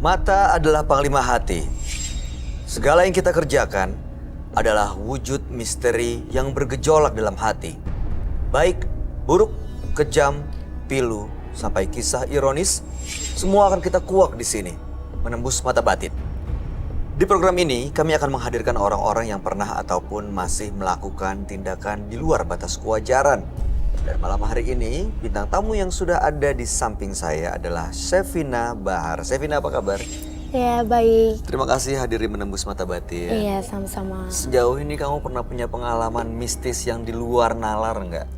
Mata adalah panglima hati. Segala yang kita kerjakan adalah wujud misteri yang bergejolak dalam hati. Baik, buruk, kejam, pilu, sampai kisah ironis, semua akan kita kuak di sini, menembus mata batin. Di program ini, kami akan menghadirkan orang-orang yang pernah ataupun masih melakukan tindakan di luar batas kewajaran. Dan malam hari ini, bintang tamu yang sudah ada di samping saya adalah Shevina Bahar. Shevina, apa kabar? Ya, baik. Terima kasih hadiri menembus mata batin. Iya, sama-sama. Sejauh ini kamu pernah punya pengalaman mistis yang di luar nalar nggak?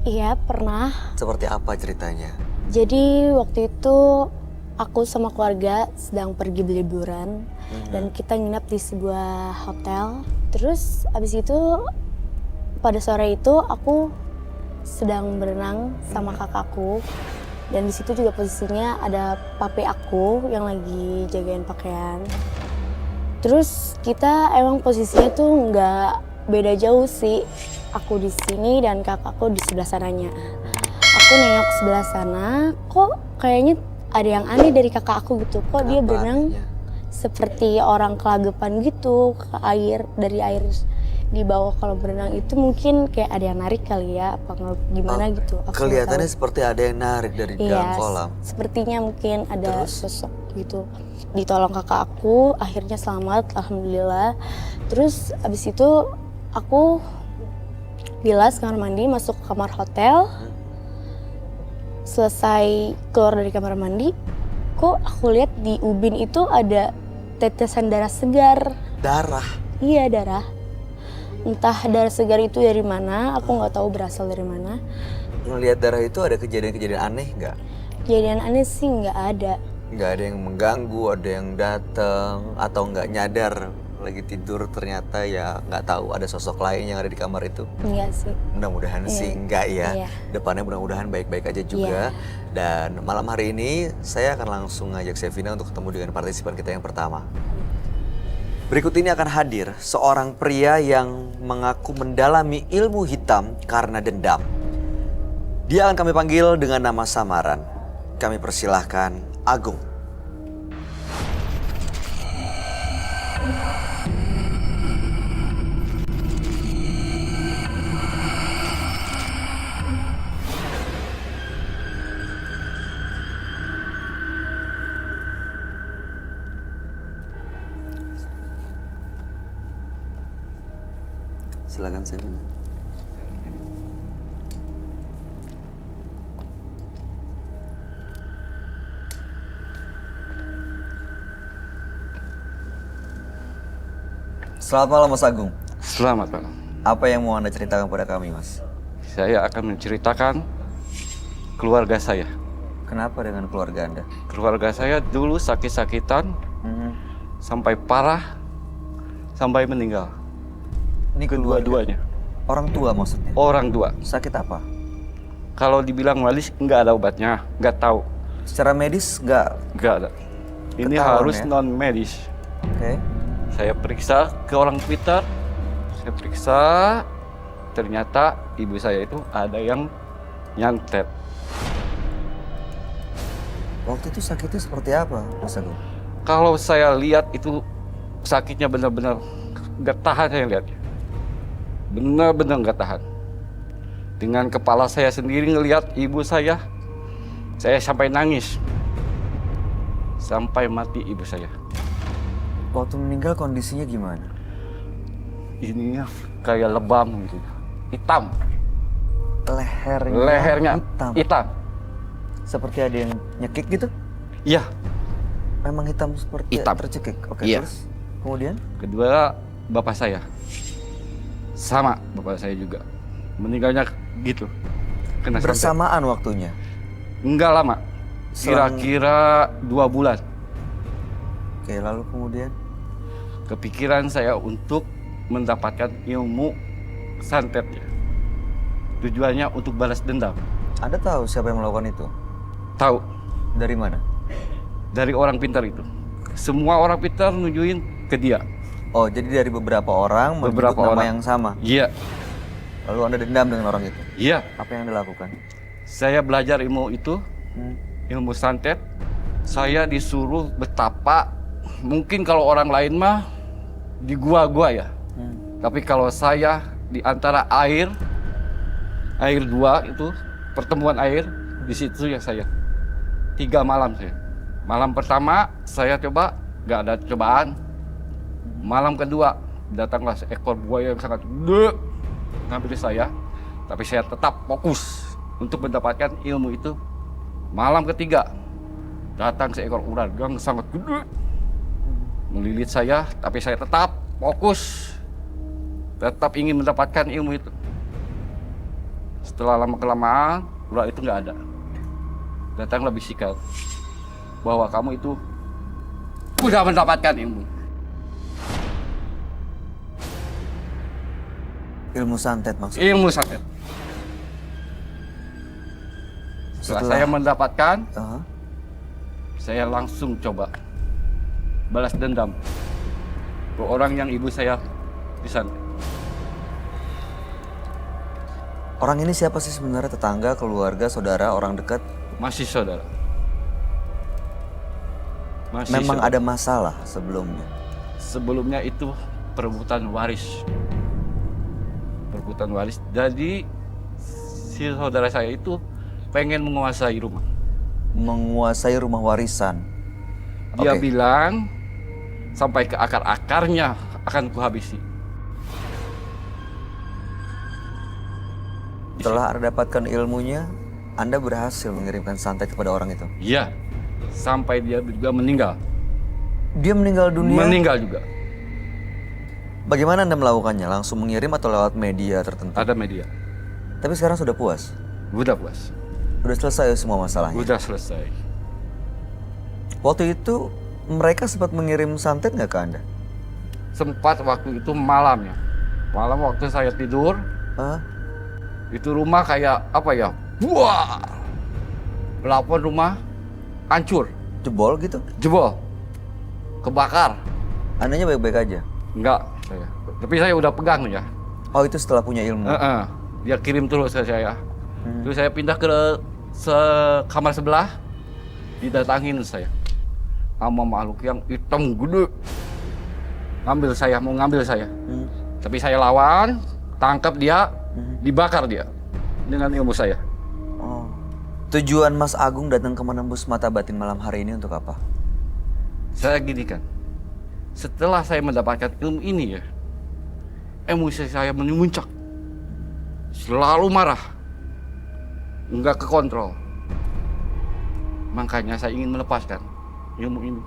Iya, pernah. Seperti apa ceritanya? Jadi waktu itu aku sama keluarga sedang pergi liburan dan kita nginap di sebuah hotel. Terus abis itu pada sore itu aku sedang berenang sama kakakku. Dan di situ juga posisinya ada papi aku yang lagi jagain pakaian. Terus kita emang posisinya tuh nggak beda jauh sih. Aku di sini dan kakakku di sebelah sananya. Aku nengok sebelah sana, kok kayaknya ada yang aneh dari kakak aku gitu. Kok dia berenang seperti orang kelagapan gitu ke air, dari air di bawah. Kalau berenang itu mungkin kayak ada yang narik kali ya, apa gimana gitu. Aku Kelihatannya seperti ada yang narik dari dalam kolam. Sepertinya mungkin ada sosok gitu. Ditolong kakak aku, akhirnya selamat, alhamdulillah. Terus abis itu aku bilas kamar mandi, masuk ke kamar hotel. Selesai keluar dari kamar mandi, kok aku lihat di ubin itu ada tetesan darah segar. Darah? Iya, darah. Entah darah segar itu dari mana, aku nggak tahu berasal dari mana. Ngelihat darah itu ada kejadian-kejadian aneh nggak? Kejadian aneh sih nggak ada. Nggak ada yang mengganggu, ada yang datang, atau nggak nyadar lagi tidur ternyata ya nggak tahu ada sosok lain yang ada di kamar itu? Enggak sih. Mudah-mudahan sih enggak ya. Iya. Depannya mudah-mudahan baik-baik aja juga. Dan malam hari ini saya akan langsung ngajak Shevina untuk ketemu dengan partisipan kita yang pertama. Berikut ini akan hadir seorang pria yang mengaku mendalami ilmu hitam karena dendam. Dia akan kami panggil dengan nama samaran. Kami persilahkan Agung. Silakan Shevina. Selamat malam Mas Agung. Selamat malam. Apa yang mau Anda ceritakan pada kami, Mas? Saya akan menceritakan keluarga saya. Kenapa dengan keluarga Anda? Keluarga saya dulu sakit-sakitan sampai parah, sampai meninggal. Ini Kedua-duanya. Orang tua maksudnya? Orang tua. Sakit apa? Kalau dibilang medis nggak ada obatnya, nggak tahu. Secara medis nggak? Nggak ada. Ini Ketahuan harus ya? non medis. Oke. Saya periksa ke orang Twitter, saya periksa, ternyata ibu saya itu ada yang nyantet. Waktu itu sakitnya seperti apa, Mas Agung? Kalau saya lihat itu sakitnya benar-benar nggak tahan saya lihatnya. Benar-benar nggak tahan. Dengan kepala saya sendiri ngelihat ibu saya sampai nangis. Sampai mati ibu saya. Waktu meninggal kondisinya gimana? Ininya kayak lebam gitu. Hitam. Lehernya hitam. Seperti ada yang nyekik gitu? Iya. Memang hitam seperti Hitam. tercekik? Oke, Iya. terus? Kemudian? Kedua, bapak saya. Sama bapak saya juga. Meninggalnya gitu. Kena santet. Bersamaan waktunya? Enggak lama. Kira-kira 2 bulan. Oke, lalu kemudian? Kepikiran saya untuk mendapatkan ilmu santet ya. Tujuannya untuk balas dendam. Anda tahu siapa yang melakukan itu? Tahu Dari mana? dari orang pintar itu. Semua orang pintar nunjukin ke dia. Oh, jadi dari beberapa orang menyebut nama yang sama? Iya. Lalu Anda dendam dengan orang itu? Iya. Apa yang Anda lakukan? Saya belajar ilmu itu, ilmu santet. Saya disuruh betapa, mungkin kalau orang lain mah di gua-gua ya. Tapi kalau saya di antara air dua itu, pertemuan air, di situ ya saya. 3 malam saya. Malam pertama saya coba, nggak ada cobaan. Malam kedua datanglah seekor buaya yang sangat gede ngambil saya. Tapi saya tetap fokus untuk mendapatkan ilmu itu. Malam ketiga datang seekor ular yang sangat gede melilit saya, tapi saya tetap fokus, tetap ingin mendapatkan ilmu itu. Setelah lama-kelamaan ular itu nggak ada. Datanglah bisikan bahwa kamu itu udah mendapatkan ilmu. Ilmu santet maksudnya? Ilmu santet. Setelah saya mendapatkan, saya langsung coba balas dendam ke orang yang ibu saya disantet. Orang ini siapa sih sebenarnya? Tetangga, keluarga, saudara, orang dekat? Masih saudara. Memang ada masalah sebelumnya? Sebelumnya itu perebutan waris. Perebutan waris. Jadi si saudara saya itu pengen menguasai rumah. Menguasai rumah warisan? Dia Oke. bilang sampai ke akar-akarnya akan kuhabisi. Setelah Anda dapatkan ilmunya, Anda berhasil mengirimkan santet kepada orang itu? Iya, sampai dia juga meninggal. Dia meninggal dunia? Meninggal juga. Bagaimana Anda melakukannya? Langsung mengirim atau lewat media tertentu? Ada media. Tapi sekarang sudah puas? Udah puas. Sudah selesai semua masalahnya? Udah selesai. Waktu itu mereka sempat mengirim santet nggak ke Anda? Sempat waktu itu malamnya. Malam waktu saya tidur, Hah? itu rumah kayak apa ya? Wah! Pelafon rumah hancur, Jebol gitu? jebol, kebakar. Andanya baik-baik aja? Enggak, saya. Tapi saya udah pegang ya. Oh, itu setelah punya ilmu? Dia kirim terus ke saya. Terus saya pindah ke kamar sebelah, didatangin saya sama makhluk yang hitam gede. Mau ngambil saya. Tapi saya lawan, tangkap dia, dibakar dia dengan ilmu saya. Oh. Tujuan Mas Agung datang ke menembus mata batin malam hari ini untuk apa? Saya gini kan, setelah saya mendapatkan ilmu ini ya, emosi saya memuncak. Selalu marah, nggak kekontrol. Makanya saya ingin melepaskan ilmu ini.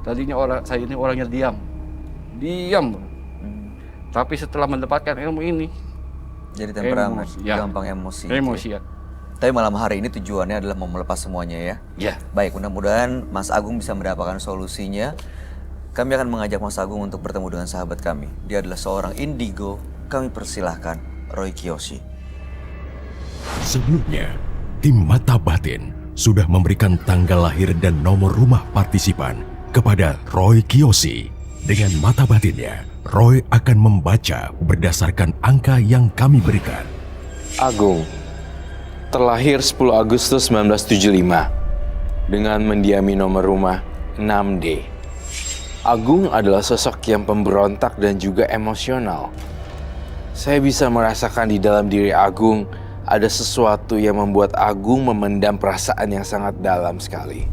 Tadinya saya ini orangnya diam. Tapi setelah mendapatkan ilmu ini, Jadi temperamen, emosi, ya. gampang emosi. Emosian. Tapi malam hari ini tujuannya adalah mau melepas semuanya ya? Ya. Baik, mudah-mudahan Mas Agung bisa mendapatkan solusinya. Kami akan mengajak Mas Agung untuk bertemu dengan sahabat kami. Dia adalah seorang indigo. Kami persilahkan Roy Kiyoshi. Sebelumnya, tim Mata Batin sudah memberikan tanggal lahir dan nomor rumah partisipan kepada Roy Kiyoshi. Dengan mata batinnya, Roy akan membaca berdasarkan angka yang kami berikan. Agung, terlahir 10 Agustus 1975 dengan mendiami nomor rumah 6D. Agung adalah sosok yang pemberontak dan juga emosional. Saya bisa merasakan di dalam diri Agung ada sesuatu yang membuat Agung memendam perasaan yang sangat dalam sekali.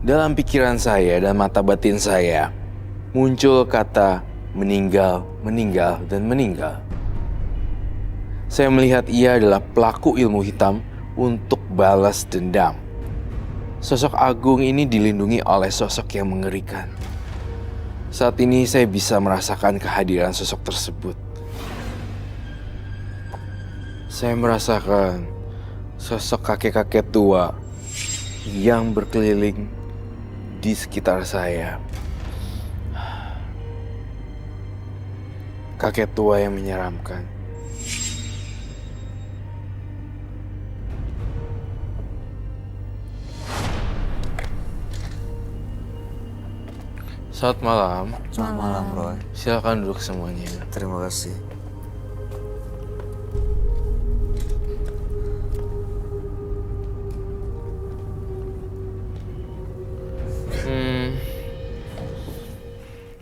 Dalam pikiran saya dan mata batin saya, muncul kata meninggal, meninggal, dan meninggal. Saya melihat ia adalah pelaku ilmu hitam untuk balas dendam. Sosok Agung ini dilindungi oleh sosok yang mengerikan. Saat ini saya bisa merasakan kehadiran sosok tersebut. Saya merasakan sosok kakek-kakek tua yang berkeliling di sekitar saya. Kakek tua yang menyeramkan. Selamat malam. Selamat malam, Roy. Silakan duduk semuanya. Terima kasih.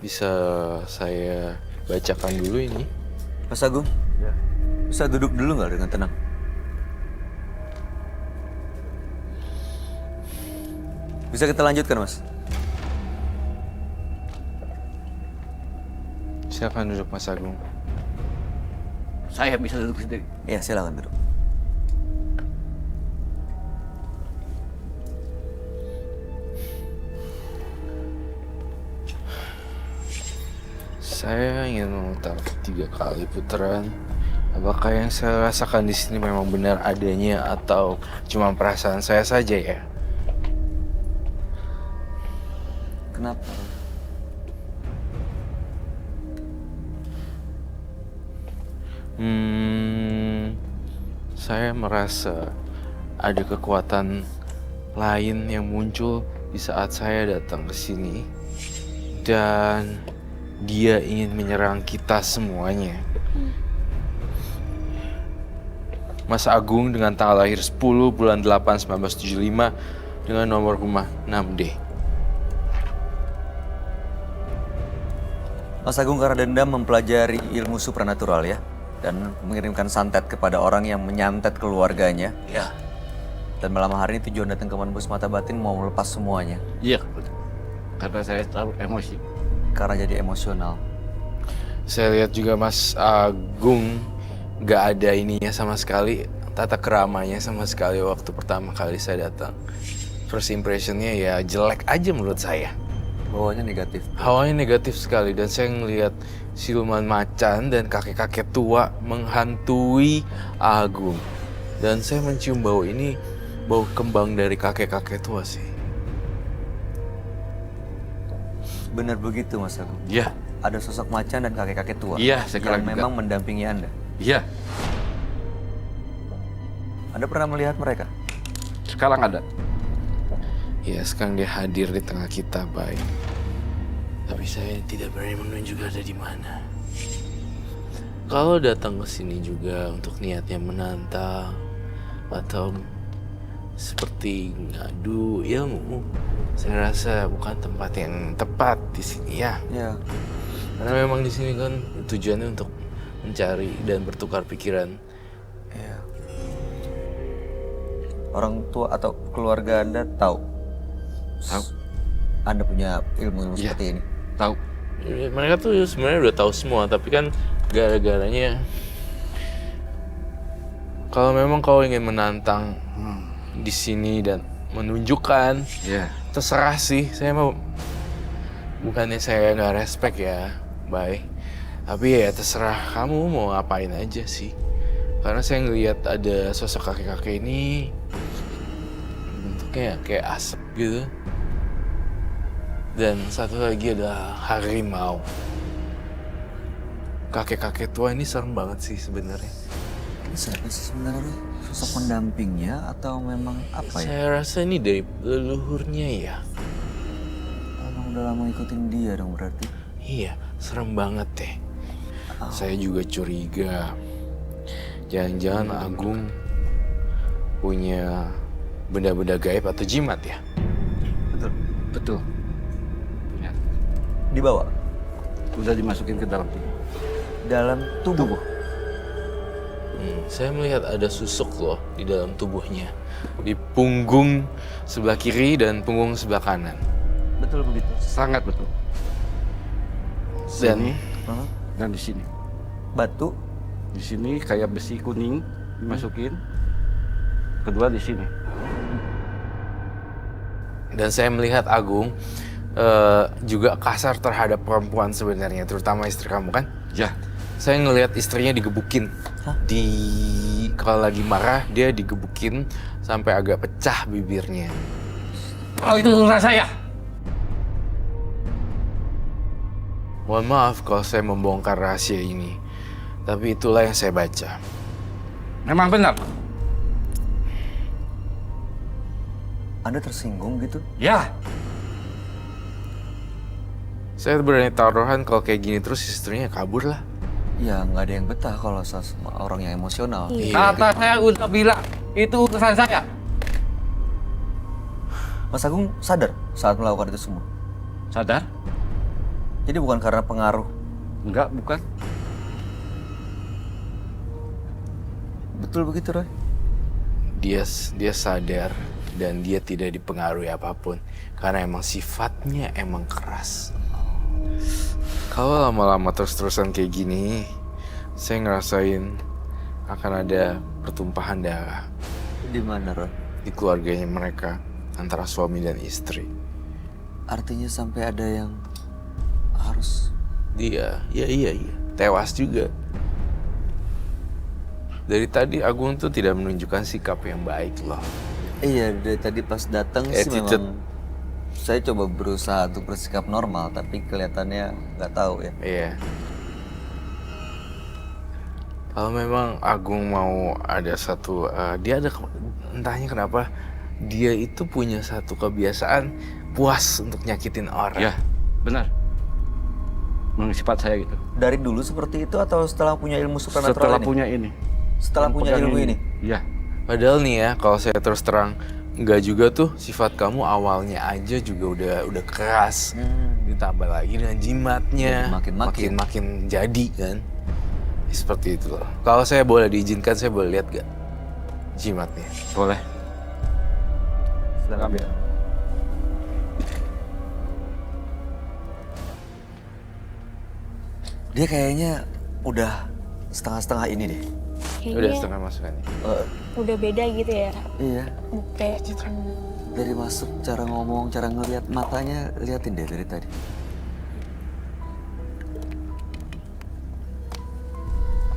Bisa saya bacakan dulu ini? Mas Agung, bisa duduk dulu nggak dengan tenang? Bisa kita lanjutkan, Mas? Silakan duduk, Mas Agung. Saya bisa duduk sendiri. Iya, silakan duduk. Saya ingin memutar 3 kali putaran. Apakah yang saya rasakan di sini memang benar adanya atau cuma perasaan saya saja ya? Kenapa? Saya merasa ada kekuatan lain yang muncul di saat saya datang ke sini dan dia ingin menyerang kita semuanya. Mas Agung dengan tanggal lahir 10 bulan 8 1975 dengan nomor rumah 6D. Mas Agung karena dendam mempelajari ilmu supranatural ya, dan mengirimkan santet kepada orang yang menyantet keluarganya. Ya. Dan malam hari ini tujuan datang ke Manbus Mata Batin mau melepas semuanya Iya, betul. Karena saya terlalu emosi. karena jadi emosional. Saya lihat juga Mas Agung gak ada ininya sama sekali, tata keramanya sama sekali waktu pertama kali saya datang. First impressionnya ya jelek aja menurut saya. Bawahnya negatif. Hawanya negatif sekali dan saya ngelihat siluman macan dan kakek-kakek tua menghantui Agung. Dan saya mencium bau ini, bau kembang dari kakek-kakek tua sih. Benar begitu, Mas Agung. Iya, Ada sosok macan dan kakek-kakek tua Iya, sekarang yang juga. memang mendampingi Anda. iya. Anda pernah melihat mereka? Sekarang ada. Ya sekarang dia hadir di tengah kita, baik. Tapi saya tidak berani menunjuk ada di mana. Kalau datang ke sini juga untuk niatnya menantang atau seperti ngadu ilmu, saya rasa bukan tempat yang tepat di sini ya. Ya. Karena memang di sini kan tujuannya untuk mencari dan bertukar pikiran. Ya. Orang tua atau keluarga Anda tahu? Tahu. Anda punya ilmu Iya. seperti ini? Tahu. Mereka tuh sebenarnya udah tahu semua, tapi kan gara-garanya kalau memang kau ingin menantang di sini dan menunjukkan, Iya. terserah sih. Saya mau, bukannya saya nggak respect ya, bye. Tapi ya terserah kamu mau ngapain aja sih. Karena saya ngelihat ada sosok kakek-kakek ini bentuknya kayak asap gitu. Dan satu lagi ada harimau. Kakek-kakek tua ini serem banget sih sebenarnya. Siapa sih sebenarnya? Sosok pendampingnya atau memang apa ya? Saya rasa ini dari leluhurnya ya. Emang udah lama ikutin dia dong berarti? Iya, serem banget deh. Saya juga curiga. Jangan-jangan Agung punya benda-benda gaib atau jimat ya? Betul. Betul. Ya. Dibawa Udah dimasukin ke dalam tubuh. dalam tubuh. Saya melihat ada susuk loh di dalam tubuhnya. Di punggung sebelah kiri dan punggung sebelah kanan. Betul begitu. Sangat betul. Dan Sini dan di sini. Batu. Di sini kayak besi kuning dimasukin. Kedua di sini. Dan saya melihat Agung juga kasar terhadap perempuan sebenarnya, terutama istri kamu kan? Ya. Saya ngelihat istrinya digebukin. Kalau lagi marah dia digebukin sampai agak pecah bibirnya. Oh, itu urusan saya. Mohon maaf kalau saya membongkar rahasia ini, tapi itulah yang saya baca. Memang benar. Anda tersinggung gitu? Ya. Saya berani taruhan kalau kayak gini terus istrinya kabur lah. Ya nggak ada yang betah kalau sama orang yang emosional. Iya. Kata saya udah bilang, itu urusan saya. Mas Agung sadar saat melakukan itu semua? Sadar? Jadi bukan karena pengaruh. Enggak, bukan. Betul begitu, Roy? Dia sadar dan dia tidak dipengaruhi apapun karena emang sifatnya emang keras. Kalau lama-lama terus-terusan kayak gini, saya ngerasain akan ada pertumpahan darah Di mana, Roy? di keluarganya mereka antara suami dan istri. Artinya sampai ada yang harus... Dia, iya, tewas juga. Dari tadi Agung tuh tidak menunjukkan sikap yang baik loh. Iya, dari tadi pas datang sih Attitude. memang saya coba berusaha untuk bersikap normal, tapi kelihatannya nggak tahu ya. Iya. Kalau memang Agung mau ada satu, dia ada entahnya kenapa dia itu punya satu kebiasaan puas untuk nyakitin orang. Ya, benar. Memang sifat saya gitu. Dari dulu seperti itu atau setelah punya ilmu supernatural Setelah ini? punya ini. Setelah Yang punya pegang ilmu ini? Iya. Padahal nih ya, kalau saya terus terang, enggak juga tuh sifat kamu awalnya aja juga udah keras. Ditambah lagi dengan jimatnya, Jadi makin-makin. makin jadi kan. Seperti itu loh. Kalau saya boleh diizinkan, saya boleh lihat gak jimatnya? Boleh. Silakan. Ambil. Dia kayaknya udah setengah-setengah ini deh. Udah Kayaknya setengah masukannya. udah beda gitu ya. Iya, Kayak dari masuk, cara ngomong, cara ngelihat matanya, liatin deh dari tadi.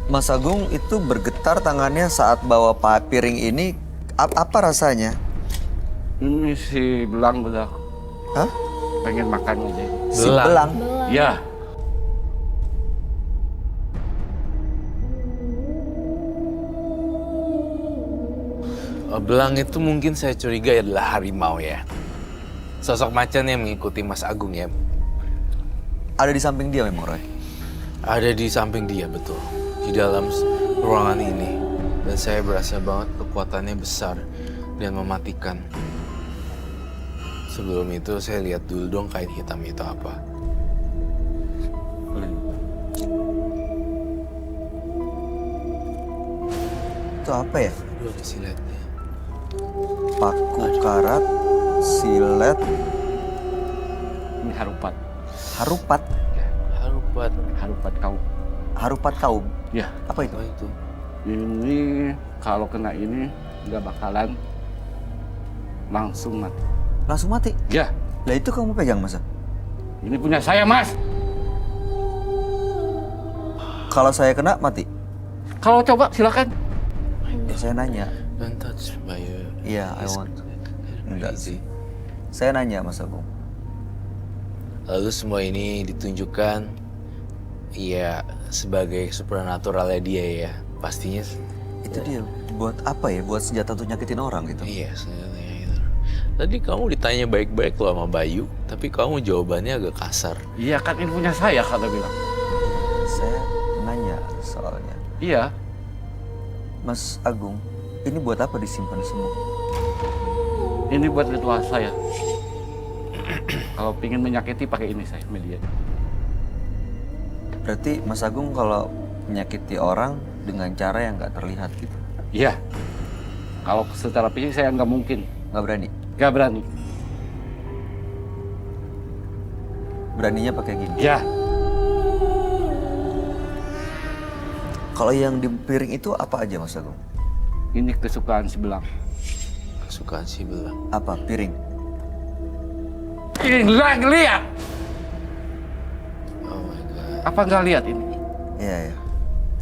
Mas Agung itu bergetar tangannya saat bawa piring ini. Apa rasanya? Ini si belang udah Hah? pengen makan aja. Si belang. Ya. Belang itu mungkin saya curiga adalah harimau ya. Sosok macan yang mengikuti Mas Agung ya. Ada di samping dia memang, Roy. Ada di samping dia, betul. Di dalam ruangan ini. Dan saya berasa banget kekuatannya besar dan mematikan. Sebelum itu saya lihat dulu dong kain hitam itu apa. Itu apa ya? Aduh, ada siletnya. Paku karat, silet, Ini harupat. harupat. Harupat. Harupat kau. Harupat kaum. Ya. Apa itu? Apa itu? Ini kalau kena ini nggak bakalan langsung mati. Langsung mati. Ya. Lah itu kamu pegang, masa? Ini punya saya, Mas. Kalau saya kena, mati. Kalau coba silakan. Ya, saya nanya. Don't touch by your... Iya, I want. Enggak Easy. sih. Saya nanya, Mas Agung. Lalu semua ini ditunjukkan ya sebagai supernaturalnya dia ya. Pastinya Itu dia. Buat apa ya? Buat senjata untuk nyakitin orang gitu. iya sebenarnya gitu. Tadi kamu ditanya baik-baik loh sama Bayu, tapi kamu jawabannya agak kasar. Iya kan ini punya saya kalau bilang. Saya nanya soalnya. Iya. Mas Agung, ini buat apa disimpan semua? Ini buat ritual saya. Kalau pingin menyakiti pakai ini saya media. Berarti Mas Agung kalau menyakiti orang dengan cara yang nggak terlihat gitu. Iya. Kalau secara fisik saya nggak mungkin, Nggak berani. nggak berani. Beraninya pakai gini. Ya. Kalau yang di piring itu apa aja, Mas Agung? Ini kesukaan si belang. Kesukaan si belang. Apa? Piring? Ini lihat. Oh my god. Apa nggak lihat ini? Iya, ya.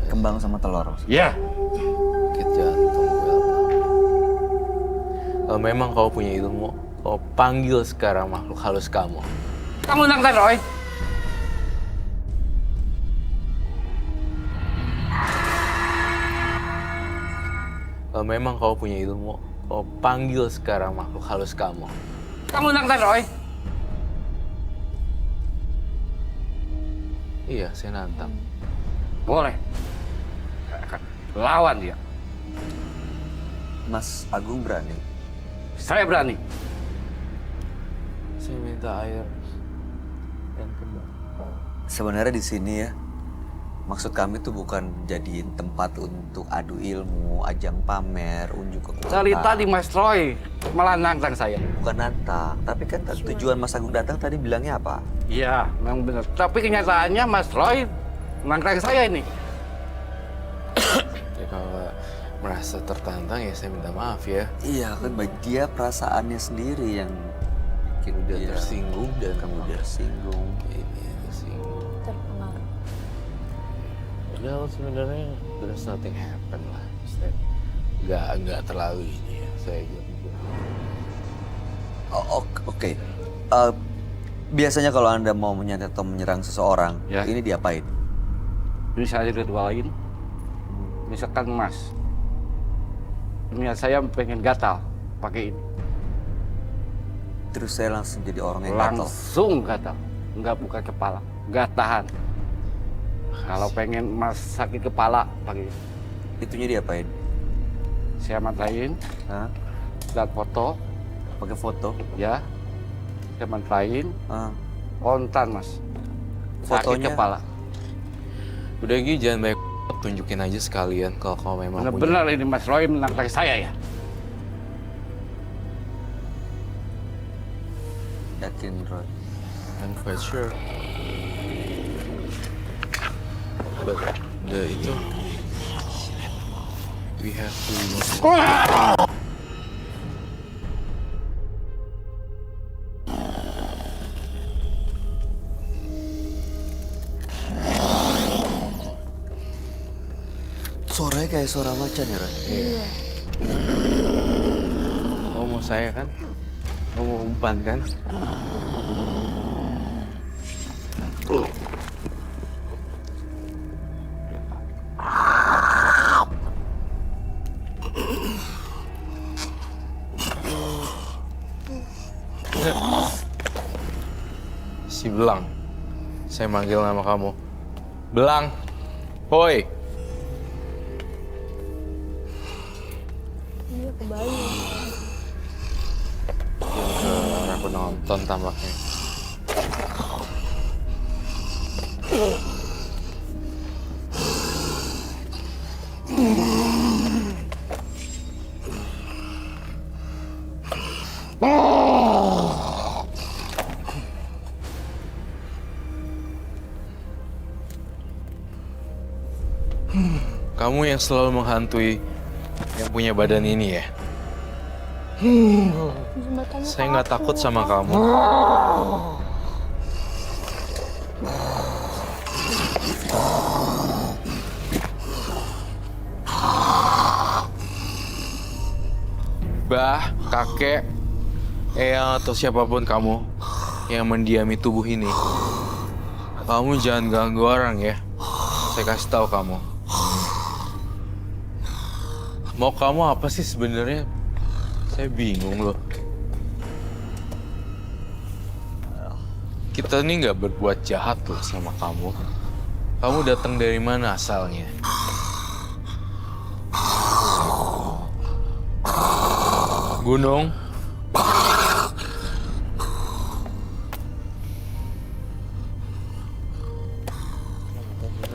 Kembang sama telur. Ya. Sakit jantung gue. Kalau memang kau punya ilmu, kau panggil sekarang makhluk halus kamu. Kamu nangkan Roy. Kalau memang kau punya ilmu, kau panggil sekarang makhluk halus kamu. Kamu nangkan Roy. Iya, saya nantang. Boleh. Saya akan lawan dia. Mas Agung berani. Saya berani. Saya minta air dan kembang. Sebenarnya di sini ya, maksud kami tuh bukan jadiin tempat untuk adu ilmu, ajang pamer, unjuk kekuatan. Cerita di Mas Roy malah nantang saya. Bukan nantang, tapi kan tujuan Mas Agung datang tadi bilangnya apa? Iya, memang benar. Tapi kenyataannya Mas Roy nantang saya ini. Ya kalau merasa tertantang ya saya minta maaf ya. Iya kan, dia perasaannya sendiri yang bikin Udah dia tersinggung dan kemudian tersinggung. ini tersinggung. Terpengaruh. Padahal sebenarnya there's nothing happen lah. Maksudnya nggak terlalu ini ya. Saya juga. Oke. Biasanya kalau Anda mau menyantet atau menyerang seseorang, Ya. ini diapain? Bisa diritualin. Misalkan Mas, niat saya pengen gatal pakai ini. Terus saya langsung jadi orang yang gatal. Langsung gatal, nggak buka kepala, nggak tahan. Kalau pengen Mas sakit kepala pakai ini. Itunya diapain? Saya matain, Hah? lihat foto, Pakai foto? ya. Saya matain, Hah? kontan Mas. Sakit Fotonya? kepala. Udah Gi, jangan banyak tunjukin aja sekalian kalau kau memang punya. Benar-benar ini Mas Roy menantang saya ya. Yakin, Roy? I'm quite sure. But itu we have to. Suaranya kayak suara macan ya, Roy? Iya. Oh mau saya kan? Oh mau umpan kan? Si Belang, saya manggil nama kamu. Belang, hoi. Iya, kebalik. Orang penonton tampaknya. Kamu yang selalu menghantui yang punya badan ini ya? Jembatannya Saya nggak takut sama kamu. Bah, kakek, eyang atau siapapun kamu yang mendiami tubuh ini, kamu jangan ganggu orang ya. Saya kasih tahu kamu. Mau kamu apa sih sebenarnya? Saya bingung loh. Kita ini nggak berbuat jahat loh sama kamu. Kamu datang dari mana asalnya? Gunung?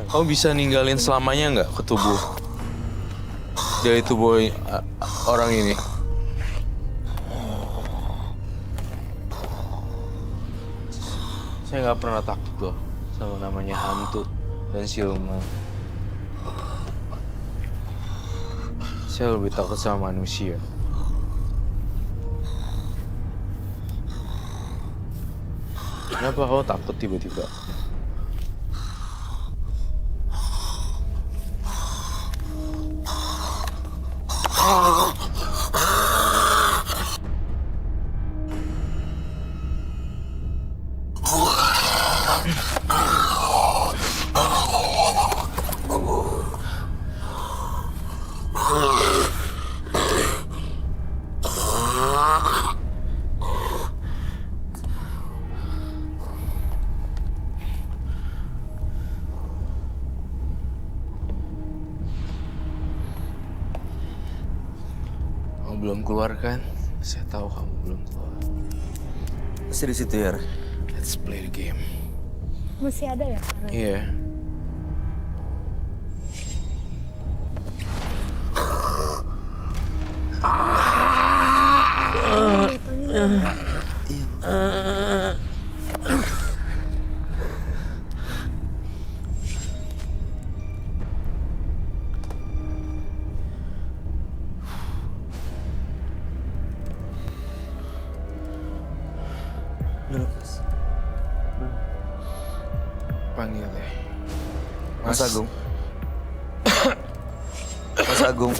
Kamu bisa ninggalin selamanya nggak ke tubuh dari tubuh orang ini? Saya nggak pernah takut loh sama namanya hantu dan siluman. Saya lebih takut sama manusia. Kenapa kau takut tiba-tiba? Kamu belum keluar kan? Saya tahu kamu belum keluar. Masih di situ ya, Roy? Let's play the game. Masih ada ya? Roy? Iya. Udah lepas. Panggil deh. Mas Agung. Mas Agung.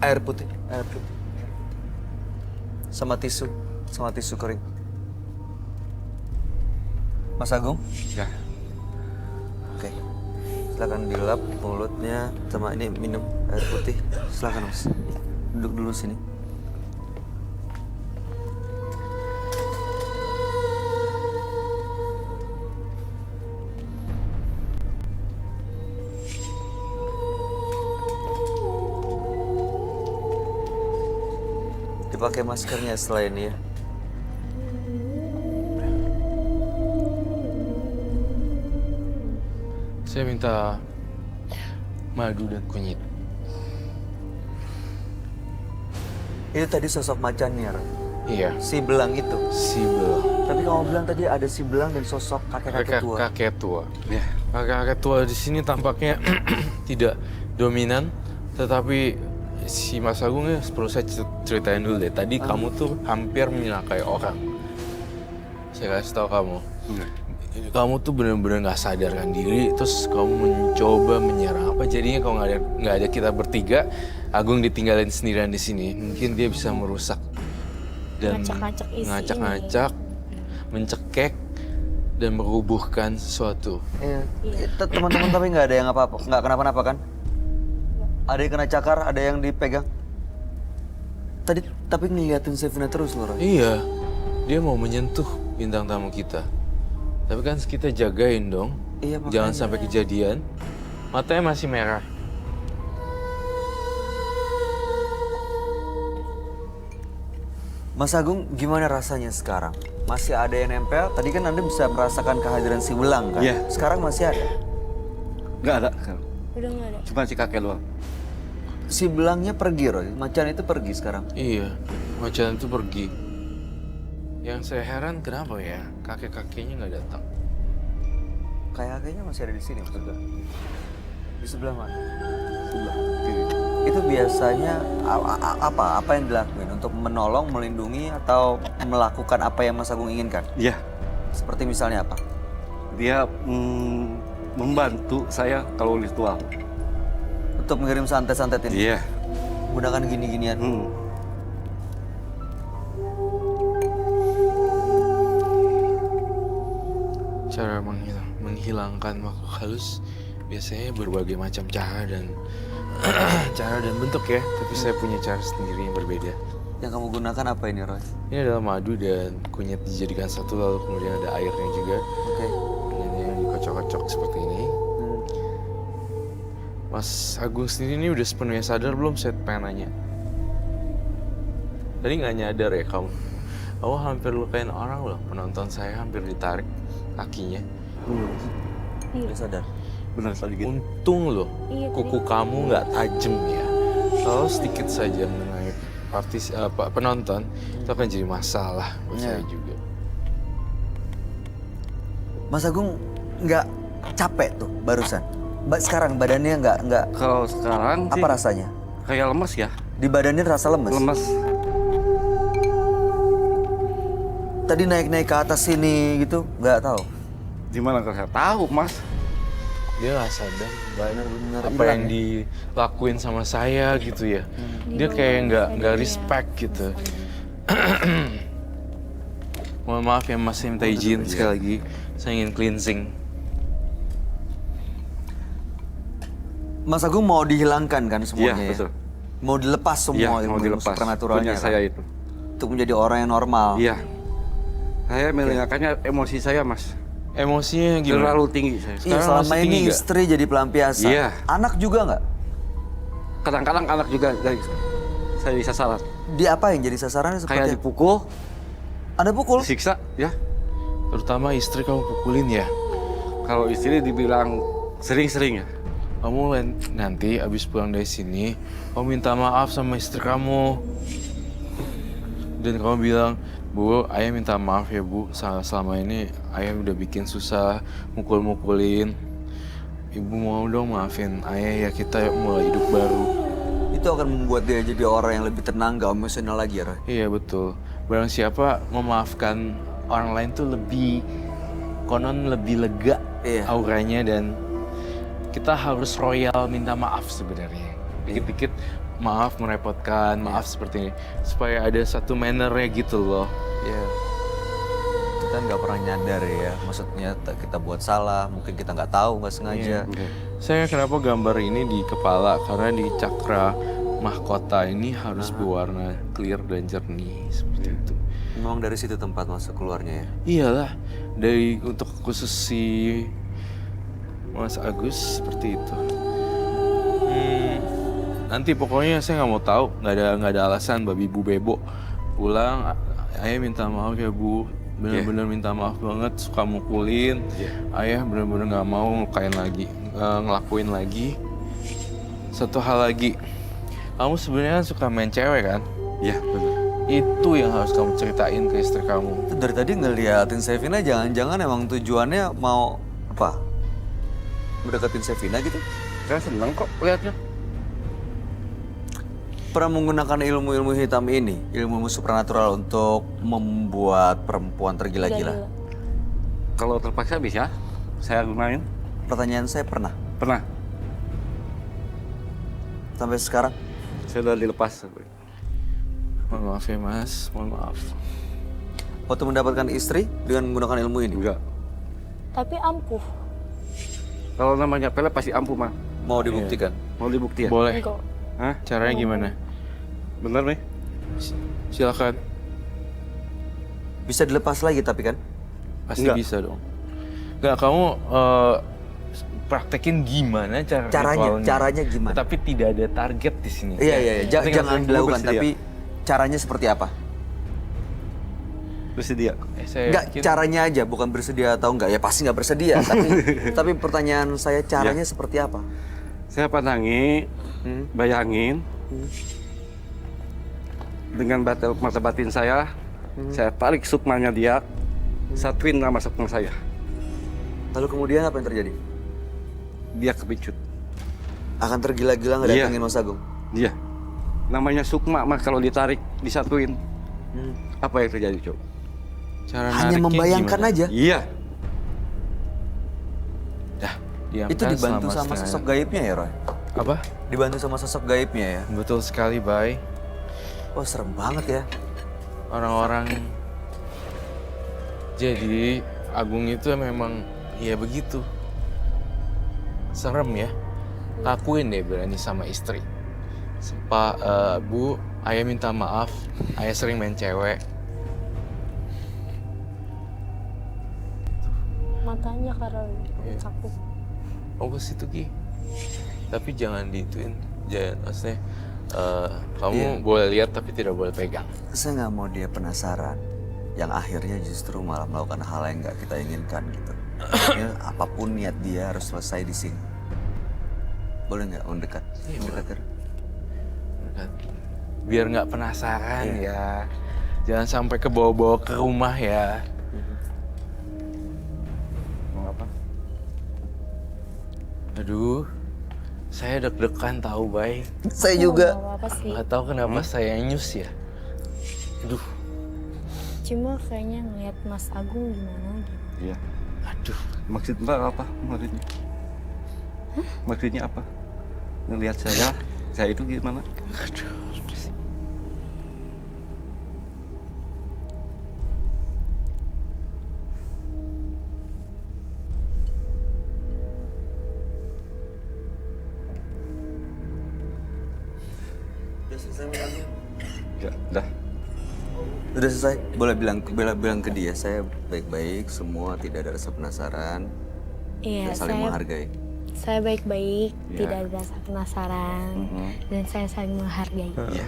Air putih, air putih. Sama tisu kering. Mas Agung? Ya. Oke. Silakan dilap mulutnya sama ini minum air putih. Silakan Mas. Duduk dulu sini. Dipakai maskernya setelah ini ya. Saya minta madu dan kunyit. Itu tadi sosok macannya, Roy. Iya. Si belang itu. Si belang. Tapi kamu bilang tadi ada si belang dan sosok kakek-kakek tua. Kakek tua. Ya. Kakek-kakek tua di sini tampaknya tidak dominan, tetapi si Mas Agung ya perlu saya ceritain dulu deh. Tadi kamu tuh hampir menyelakai orang. Saya kasih tahu kamu. Kamu tuh bener-bener nggak sadarkan diri, terus kamu mencoba menyerang apa? Jadinya kalau nggak ada kita bertiga, Agung ditinggalin sendirian di sini. Mungkin dia bisa merusak dan Ngacak-ngacak isi ngacak-ngacak, mencekek dan merubuhkan sesuatu. Iya. Teman-teman tapi nggak ada yang apa-apa, nggak kenapa-napa kan? Ada yang kena cakar, ada yang dipegang. Tadi tapi ngeliatin Sevina terus loh, Roy. Iya, dia mau menyentuh bintang tamu kita. Tapi kan kita jagain dong. Iya, makanya. Jangan sampai kejadian. Matanya masih merah. Mas Agung, gimana rasanya sekarang? Masih ada yang nempel? Tadi kan Anda bisa merasakan kehadiran si belang kan? Iya. Sekarang masih ada? Nggak ada sekarang. Udah nggak ada. Cuma si kakek doang. Si belangnya pergi, Roy. Macan itu pergi sekarang. Iya, macan itu pergi. Yang saya heran kenapa ya kakek-kakeknya nggak datang. Kakeknya masih ada di sini maksudnya. Di sebelah mana? Sebelah kiri. Itu biasanya apa yang dilakuin untuk menolong, melindungi atau melakukan apa yang Mas Agung inginkan? Iya. Seperti misalnya apa? Dia membantu saya kalau ritual. Untuk mengirim santet-santet ini? Iya. Menggunakan gini-ginian? Cara menghilangkan makhluk halus biasanya berbagai macam cara dan bentuk ya. Tapi saya punya cara sendiri yang berbeda. Yang kamu gunakan apa ini, Roy? Ini adalah madu dan kunyit dijadikan satu, lalu kemudian ada airnya juga. Oke. Ini yang dikocok-kocok seperti ini. Mas Agung sendiri ini udah sepenuhnya sadar belum? Saya pengen nanya. Tadi nggak nyadar ya kamu? Kamu hampir lukain orang loh. Penonton saya hampir ditarik kakinya. Udah sadar? Benar tadi gitu. Untung loh, Iya, kuku kamu nggak tajam ya. Kalau sedikit saja mengenai penonton, itu akan jadi masalah buat Iya. saya juga. Mas Agung nggak capek tuh barusan? Sekarang badannya nggak Kalau sekarang sih apa rasanya? kayak lemas ya. Di badannya rasa lemes? Lemas. Tadi naik-naik ke atas sini gitu, nggak tahu. Gimana kalau saya tahu, Mas? Dia nggak sadar Benar-benar apa yang dilakuin sama saya gitu ya. Dia kayak nggak respect gitu. Mohon maaf ya Mas, saya minta izin sekali lagi. Saya ingin cleansing. Mas Agung mau dihilangkan kan semuanya Iya, ya? betul. Mau dilepas semua Iya, mau ilmu dilepas. supernaturalnya Punya saya kan? itu. Untuk menjadi orang yang normal. Iya. Saya mendengarkannya emosi saya, Mas. Emosinya gimana? Terlalu tinggi saya. Iya, Sekarang selama masih ini tinggi nggak? istri jadi pelampiasan. Iya. Anak juga nggak? Kadang-kadang anak juga dari saya disasaran. Dia apa yang jadi sasarannya Kayak seperti dipukul, Anda pukul? disiksa, ya. Terutama istri kamu pukulin ya. Kalau istri dibilang sering-sering ya. Kamu nanti abis pulang dari sini, kamu minta maaf sama istri kamu. Dan kamu bilang, Bu, ayah minta maaf ya Bu, selama ini ayah udah bikin susah, mukul-mukulin. Ibu mau dong maafin ayah ya, kita mulai hidup baru. Itu akan membuat dia jadi orang yang lebih tenang, gak emosional lagi ya, Roy? Iya betul. Barang siapa memaafkan orang lain tuh konon lebih lega Iya. auranya, dan kita harus royal minta maaf sebenarnya. Dikit-dikit maaf merepotkan, maaf seperti ini. Supaya ada satu mannernya gitu loh. Iya. Kita nggak pernah nyadar ya, maksudnya kita buat salah, mungkin kita nggak tahu, nggak sengaja. Iya. Saya kenapa gambar ini di kepala, karena di cakra mahkota ini harus berwarna clear dan jernih seperti itu. Memang dari situ tempat masuk keluarnya ya. Iyalah, untuk khusus si Mas Agus seperti itu. Nanti pokoknya saya nggak mau tahu, nggak ada alasan babi Bu Bebo pulang. Ayah minta maaf ya Bu, bener-bener minta maaf banget, suka mukulin. Ayah bener-bener nggak mau ngelakuin lagi. Satu hal lagi, kamu sebenarnya kan suka main cewek kan? Iya, benar. Itu yang harus kamu ceritain ke istri kamu. Itu dari tadi ngeliatin Sevina, jangan-jangan emang tujuannya mau apa? Mendekatin Sevina gitu? Saya senang kok lihatnya. Pernah menggunakan ilmu-ilmu hitam ini, ilmu supranatural untuk membuat perempuan tergila-gila? Kalau terpaksa bisa, saya gunain. Pertanyaan saya pernah. Pernah, Sampai sekarang? saya udah dilepas. Mohon maaf ya Mas, mohon maaf. Waktu mendapatkan istri dengan menggunakan ilmu ini? Enggak. Tapi ampuh. Kalau namanya pelet pasti ampuh, mah. Mau dibuktikan? Mau dibukti ya? Boleh. Enggak. Hah? Caranya gimana? Bener nih? Silakan. Bisa dilepas lagi tapi kan? Pasti Enggak. bisa dong. Enggak, kamu praktekin gimana Caranya gimana? Tapi tidak ada target di sini. Iya. Nanti Jangan kamu dilakukan, bersedia. tapi caranya seperti apa? Bersedia. saya Enggak, yakin- caranya aja, bukan bersedia atau enggak. Ya pasti nggak bersedia, tapi pertanyaan saya caranya seperti apa? Saya pandangi, bayangin, dengan mata batin saya tarik sukmanya dia, satuin nama sukma saya. Lalu kemudian apa yang terjadi? Dia kepicut. Akan tergila-gila ngedatengin Mas Agung? Dia. Namanya sukma, mah kalau ditarik, disatuin. Apa yang terjadi, Cok? Cara Hanya nariknya membayangkan gimana? aja. Iya. Dah, diamkan Itu dibantu selama sama setengah- sosok gaibnya ya, Roy? Apa? Dibantu sama sosok gaibnya ya? Betul sekali, Bay. Wah, serem banget ya. Orang-orang. Jadi Agung itu memang ya begitu. Serem ya. Lakuin deh berani sama istri. Bu, ayah minta maaf. Ayah sering main cewek. Matanya karena sakit. Oh ke situ Ki. Tapi jangan diituin. Jangan, maksudnya kamu Iya. boleh lihat tapi tidak boleh pegang. Saya nggak mau dia penasaran. Yang akhirnya justru malah melakukan hal yang nggak kita inginkan gitu. Ya, apapun niat dia harus selesai di sini. Boleh nggak mendekat? Iya, Mendekat ya? Biar nggak penasaran ya. Jangan sampai kebawa-bawa ke rumah ya. Mau apa? Aduh, saya deg-degan tahu, Bay. Saya juga. Nggak apa-apa sih. Nggak tahu kenapa saya nyus ya. Aduh, Cuma kayaknya ngeliat Mas Agung gimana gitu. Iya. aduh. Maksud Mbak apa? Maksudnya apa? Ngelihat saya itu gimana? Aduh. Udah selesai makannya? Ya, dah. Udah selesai. Boleh bilang ke dia, saya baik-baik, semua tidak ada rasa penasaran Iya, dan saling saya menghargai. Saya baik-baik, Ya. tidak ada rasa penasaran, dan saya saling menghargai. Iya.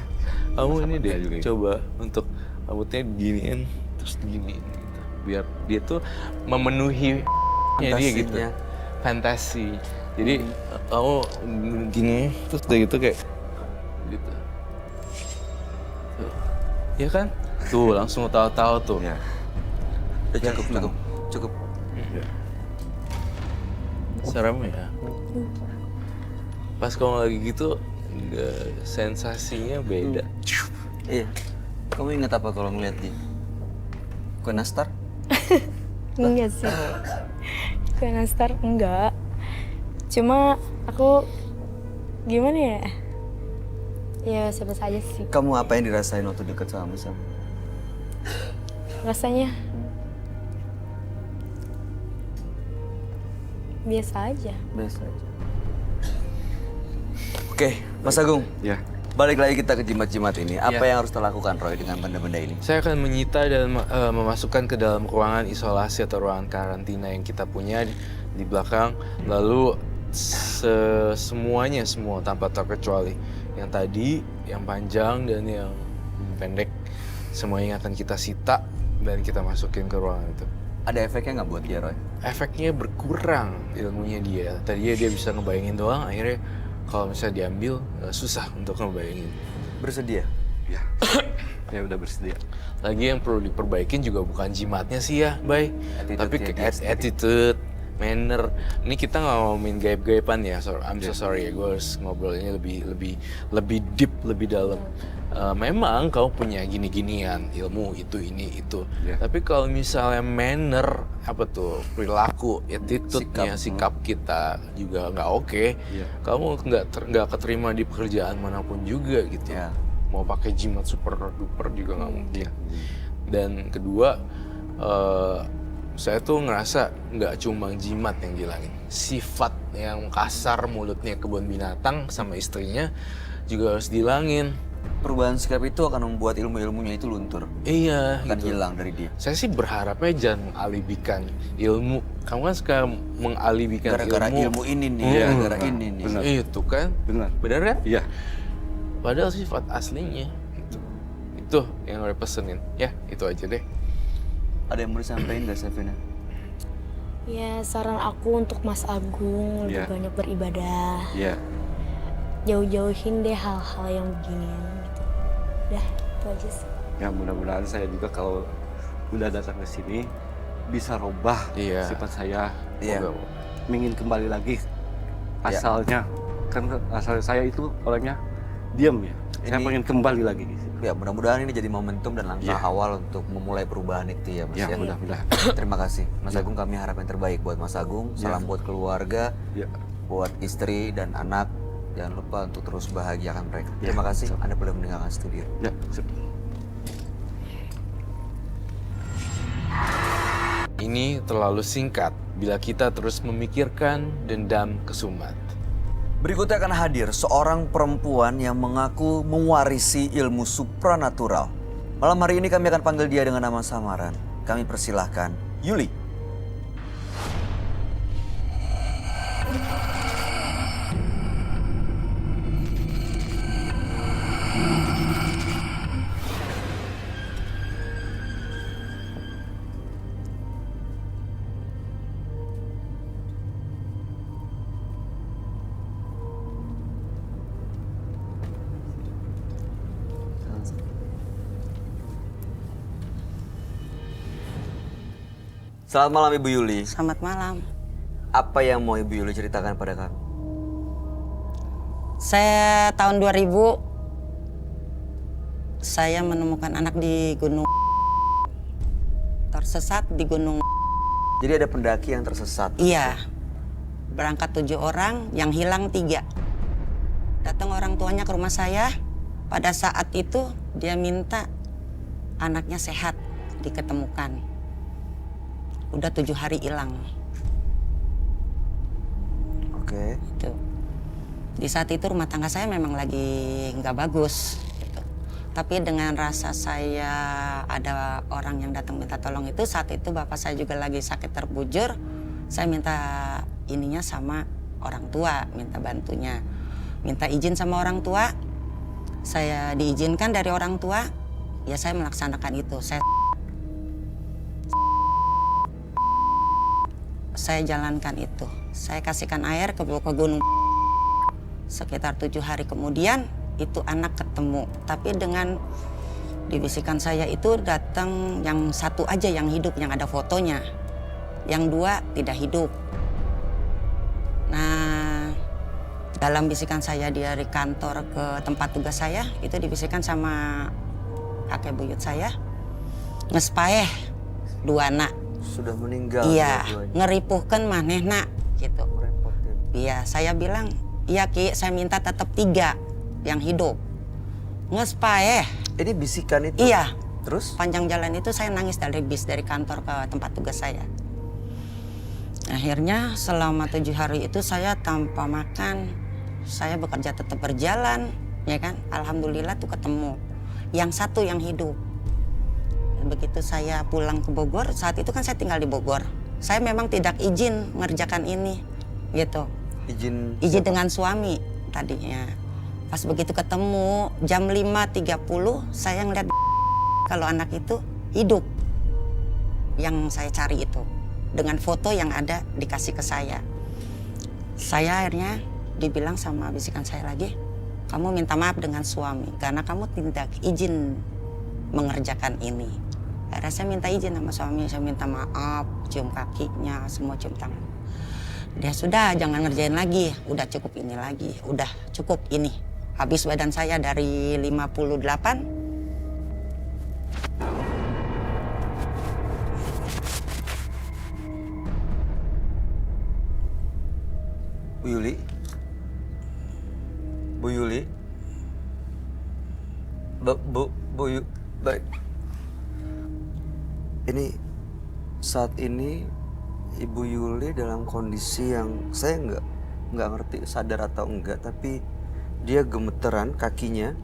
Kamu ini deh, Saya juga gitu. coba untuk rambutnya giniin, terus giniin gitu. Biar dia tuh memenuhi dia gitu. Fantasinya. Fantasi. Jadi kamu gini, terus udah gitu kayak gitu. Tuh. Iya kan? Tuh langsung tahu-tahu tuh. Ya. Cukup. Serem ya. Pas kamu lagi gitu, sensasinya beda. Iya. Kamu ingat apa kalau ngeliat dia? Kue nastar? Enggak sih. Kue nastar enggak. Cuma aku gimana ya? Ya siapa saja sih. Kamu apa yang dirasain waktu dekat sama Sam? Rasanya biasa aja. Biasa aja. Oke, Mas Agung. Ya. Balik lagi kita ke jimat-jimat ini. Apa yang harus kita lakukan, Roy, dengan benda-benda ini? Saya akan menyita dan memasukkan ke dalam ruangan isolasi atau ruangan karantina yang kita punya di belakang. Lalu semuanya tanpa terkecuali. Yang tadi, yang panjang dan yang pendek. Semuanya akan kita sita dan kita masukin ke ruangan itu. Ada efeknya nggak buat dia, Roy? Efeknya berkurang ilmunya dia. Tadinya dia bisa ngebayangin doang, akhirnya kalau misalnya diambil susah untuk ngebayangin. Bersedia? Ya. Ya udah bersedia. Lagi yang perlu diperbaikin juga bukan jimatnya sih ya, Bay. Tapi Attitude-nya dia sendiri. attitude, manner. Ini kita nggak ngomongin gaib-gaiban ya. I'm so sorry ya, gue harus ngobrolnya lebih deep, lebih dalam. Memang kau punya gini-ginian, ilmu itu, ini, itu. Ya. Tapi kalau misalnya manner, apa tuh, perilaku, attitude-nya, sikap kita juga nggak oke. Iya. Kamu nggak keterima di pekerjaan manapun juga gitu. Ya. Mau pakai jimat super duper juga nggak mungkin. Dan kedua, saya tuh ngerasa nggak cuma jimat yang dihilangin, sifat yang kasar mulutnya kebun binatang sama istrinya juga harus dihilangin. Perubahan sikap itu akan membuat ilmu-ilmunya itu luntur. Iya, Akan gitu. hilang dari dia. Saya sih berharapnya jangan mengalibikan ilmu. Kamu kan suka mengalibikan Gara-gara ilmu ini nih, Iya. gara-gara ini nih. Benar. Itu kan, Benar. benar kan? Iya. Padahal sifat aslinya itu yang udah pesenin. Ya, itu aja deh. Ada yang mau disampaikan nggak, Sevina? Ya saran aku untuk Mas Agung lebih Ya. banyak beribadah. Iya. Jauh-jauhin deh hal-hal yang beginian gitu. Udah, itu aja sih. Ya mudah-mudahan saya juga kalau udah datang ke sini bisa robah Iya. sifat saya. Iya. Moga- Ingin kembali lagi asalnya. Kan asal saya itu orangnya diam ya. Saya Ini- pengen kembali lagi. Ya, mudah-mudahan ini jadi momentum dan langkah Iya. awal untuk memulai perubahan itu ya, Mas. Ya Ya. mudah-mudahan. Terima kasih, Mas Agung. Kami harap yang terbaik buat Mas Agung. Salam buat keluarga, Ya. buat istri dan anak. Jangan lupa untuk terus bahagiakan mereka. Ya. Terima kasih. Anda boleh meninggalkan studio. Ya. Ini terlalu singkat bila kita terus memikirkan dendam kesumat. Berikutnya akan hadir seorang perempuan yang mengaku mewarisi ilmu supranatural. Malam hari ini kami akan panggil dia dengan nama samaran. Kami persilahkan Yuli. Selamat malam Ibu Yuli. Selamat malam. Apa yang mau Ibu Yuli ceritakan pada kami? Saya tahun 2000 saya menemukan anak di gunung, tersesat di gunung. Jadi ada pendaki yang tersesat. Iya, berangkat 7 orang, yang hilang 3. Datang orang tuanya ke rumah saya. Pada saat itu dia minta anaknya sehat, diketemukan. Udah 7 hari hilang. Oke. Gitu. Di saat itu rumah tangga saya memang lagi nggak bagus. Gitu. Tapi dengan rasa saya ada orang yang datang minta tolong itu, saat itu bapak saya juga lagi sakit terbujur. Saya minta ininya sama orang tua, minta bantunya. Minta izin sama orang tua, saya diizinkan dari orang tua, ya saya melaksanakan itu. Saya jalankan itu. Saya kasihkan air ke gunung. Sekitar 7 hari kemudian itu anak ketemu. Tapi dengan dibisikkan saya itu datang yang satu aja yang hidup, yang ada fotonya. Yang 2 tidak hidup. Nah, dalam bisikan saya dari kantor ke tempat tugas saya, itu dibisikkan sama kakek buyut saya, ngespaeh 2 anak. Sudah meninggal. Iya, dua-duanya. ngeripuhkan manehna gitu. Merepotin. Iya, saya bilang, iya Ki, saya minta tetap 3 yang hidup. Ngespaeh. Ini bisikan itu. Iya. Terus? Panjang jalan itu saya nangis dari bis dari kantor ke tempat tugas saya. Akhirnya selama 7 hari itu saya tanpa makan, saya bekerja tetap berjalan, ya kan? Alhamdulillah tuh ketemu. Yang 1 yang hidup. Begitu saya pulang ke Bogor, saat itu kan saya tinggal di Bogor. Saya memang tidak izin mengerjakan ini, gitu. Izin Izin dengan suami tadinya. Pas begitu ketemu jam 5.30 saya ngeliat kalau anak itu hidup. Yang saya cari itu. Dengan foto yang ada dikasih ke saya. Saya akhirnya dibilang sama bisikan saya lagi, kamu minta maaf dengan suami karena kamu tidak izin mengerjakan ini. Akhirnya saya minta izin sama suami, saya minta maaf, cium kakinya, semua cium tangan. Dia sudah jangan ngerjain lagi, udah cukup ini lagi, udah cukup ini. Habis badan saya dari 58. Bu Yuli? Bu Yuli? Baik. Ini saat ini Ibu Yuli dalam kondisi yang saya nggak ngerti sadar atau enggak, tapi dia gemeteran kakinya.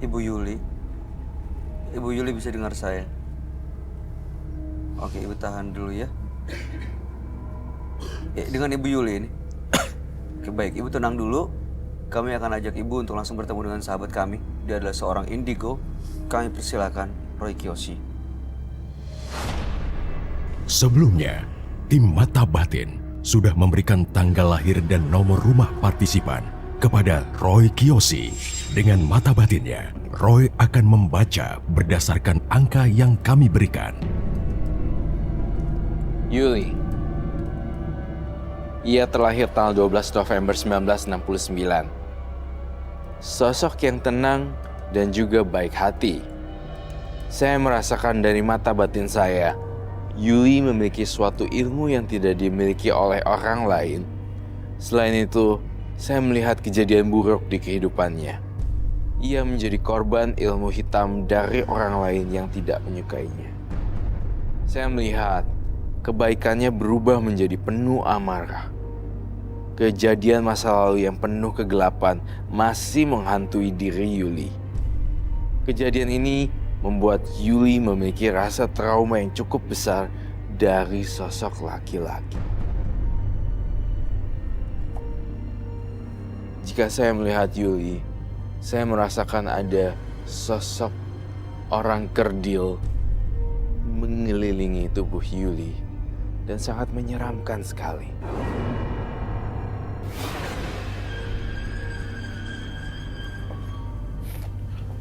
Ibu Yuli bisa dengar saya? Oke, Ibu tahan dulu ya. Dengan Ibu Yuli ini. Oke, baik, Ibu tenang dulu. Kami akan ajak Ibu untuk langsung bertemu dengan sahabat kami. Dia adalah seorang indigo. Kami persilakan Roy Kiyoshi. Sebelumnya, tim Mata Batin sudah memberikan tanggal lahir dan nomor rumah partisipan kepada Roy Kiyoshi. Dengan mata batinnya, Roy akan membaca berdasarkan angka yang kami berikan. Yuli. Ia terlahir tanggal 12 November 1969. Sosok yang tenang dan juga baik hati. Saya merasakan dari mata batin saya, Yuli memiliki suatu ilmu yang tidak dimiliki oleh orang lain. Selain itu, saya melihat kejadian buruk di kehidupannya. Ia menjadi korban ilmu hitam dari orang lain yang tidak menyukainya. Saya melihat kebaikannya berubah menjadi penuh amarah. Kejadian masa lalu yang penuh kegelapan masih menghantui diri Yuli. Kejadian ini membuat Yuli memiliki rasa trauma yang cukup besar dari sosok laki-laki. Jika saya melihat Yuli, saya merasakan ada sosok orang kerdil mengelilingi tubuh Yuli dan sangat menyeramkan sekali.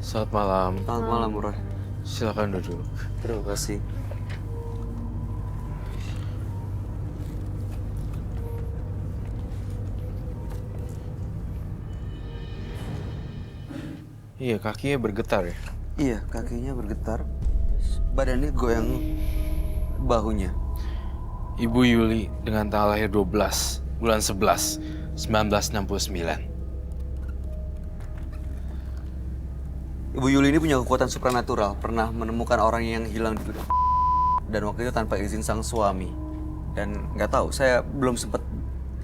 Selamat malam. Selamat malam, Roy. Silakan duduk. Terima kasih. Iya, kakinya bergetar ya? Iya, kakinya bergetar. Badannya goyang bahunya. Ibu Yuli dengan tanggal lahir 12 bulan 11 1969. Ibu Yuli ini punya kekuatan supranatural, pernah menemukan orang yang hilang di gudang. Dan waktu itu tanpa izin sang suami. Dan nggak tahu, saya belum sempat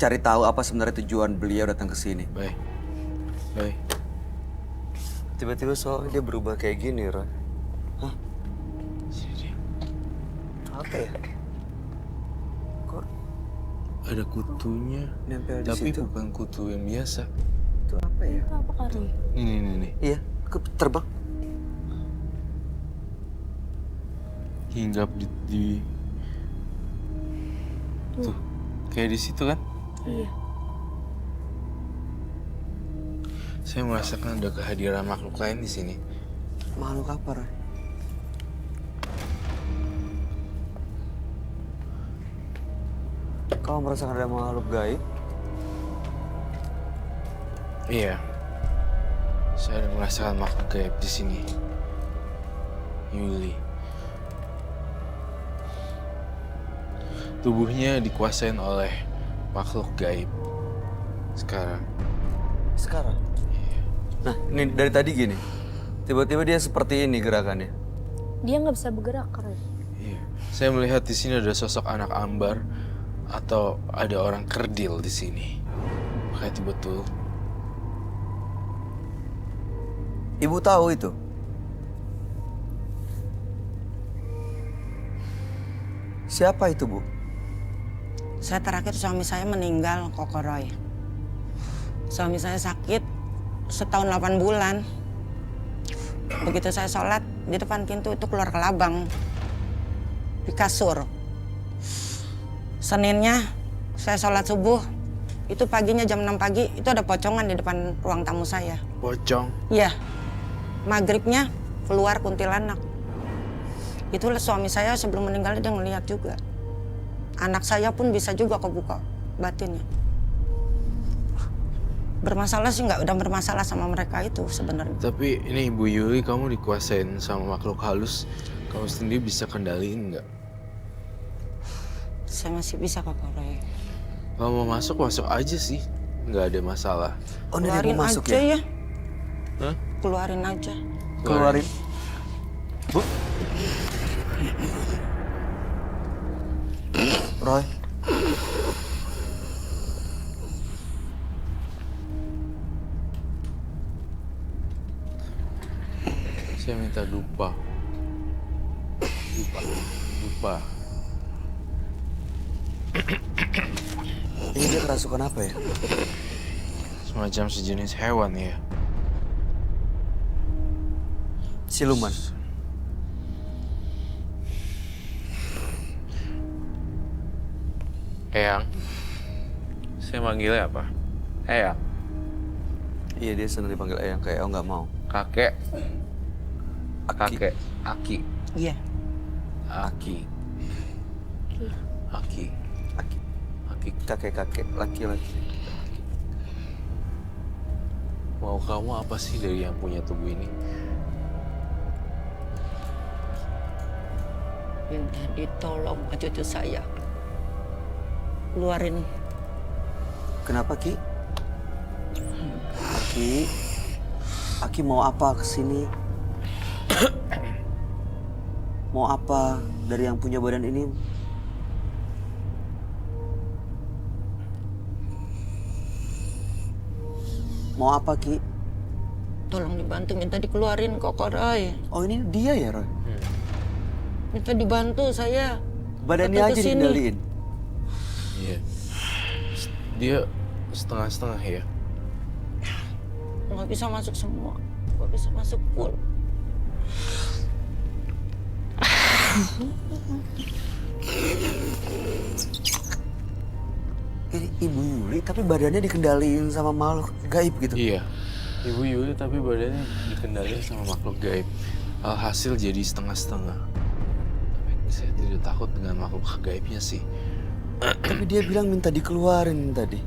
cari tahu apa sebenarnya tujuan beliau datang ke sini. Baik. Baik. Tiba-tiba soalnya dia berubah kayak gini, Roy. Hah? Sini. Apa ya? Kok ada kutunya, Nempel di tapi situ. bukan kutu yang biasa. Itu apa ya? Itu apa Kak Roy? Nih. Iya, terbang. Hinggap di tuh, kayak di situ kan? Iya. Saya merasakan ada kehadiran makhluk lain di sini. Makhluk apa, Roy? Kau merasakan ada makhluk gaib? Iya, saya ada merasakan makhluk gaib di sini. Yuli. Tubuhnya dikuasain oleh makhluk gaib. Sekarang. Sekarang? Nah, ini dari tadi gini. Tiba-tiba dia seperti ini gerakannya. Dia nggak bisa bergerak Kak Roy. Iya. Saya melihat di sini ada sosok anak ambar atau ada orang kerdil di sini. Makanya itu betul. Ibu tahu itu? Siapa itu, Bu? Saya terakhir suami saya meninggal, Koko Roy. Suami saya sakit setahun 8 bulan. Begitu saya sholat, di depan pintu itu keluar kelabang. Di kasur. Seninnya saya sholat subuh. Itu paginya jam 6 pagi, itu ada pocongan di depan ruang tamu saya. Pocong. Iya. Maghribnya keluar kuntilanak. Itulah suami saya sebelum meninggal dia ngeliat juga. Anak saya pun bisa juga kebuka batinnya. Bermasalah sih nggak udah bermasalah sama mereka itu sebenarnya. Tapi ini Ibu Yuli, kamu dikuasain sama makhluk halus. Kamu sendiri bisa kendaliin nggak? Saya masih bisa Kak Roy. Kalau mau masuk, masuk aja sih. Nggak ada masalah. Oh, ini dia Keluarin mau masuk aja ya? ya. Hah? Keluarin aja. Keluarin. Bu? Roy? Saya minta dupa. Dupa. Ini dia kerasukan apa ya? Semacam sejenis hewan ya. Siluman. Eyang. Saya manggilnya apa? Eyang, Iya, dia senang dipanggil Eyang, kayak Eyang nggak mau. kakek, Aki. kakek, Aki, Iya. Aki. Aki. Aki. Aki. Kakek-kakek, laki-laki. Mau kamu apa sih dari yang punya tubuh ini? Minta ditolong sama cucu saya. Keluarin. Kenapa, Ki? Aki? Aki mau apa kesini? Mau apa dari yang punya badan ini? Mau apa, Ki? Tolong dibantu, minta dikeluarin Koko Roy. Oh, ini dia ya, Roy? Minta dibantu saya. Badannya Datang aja ke sini. dikendaliin. Iya. Dia setengah-setengah ya. Nggak bisa masuk semua. Nggak bisa masuk full. Ini Ibu Yuli, tapi badannya dikendaliin sama makhluk gaib gitu. Iya. Ibu Yuli tapi badannya dikendalikan sama makhluk gaib. Alhasil jadi setengah-setengah. Tapi saya tidak takut dengan makhluk gaibnya sih. Tapi dia bilang minta dikeluarin tadi.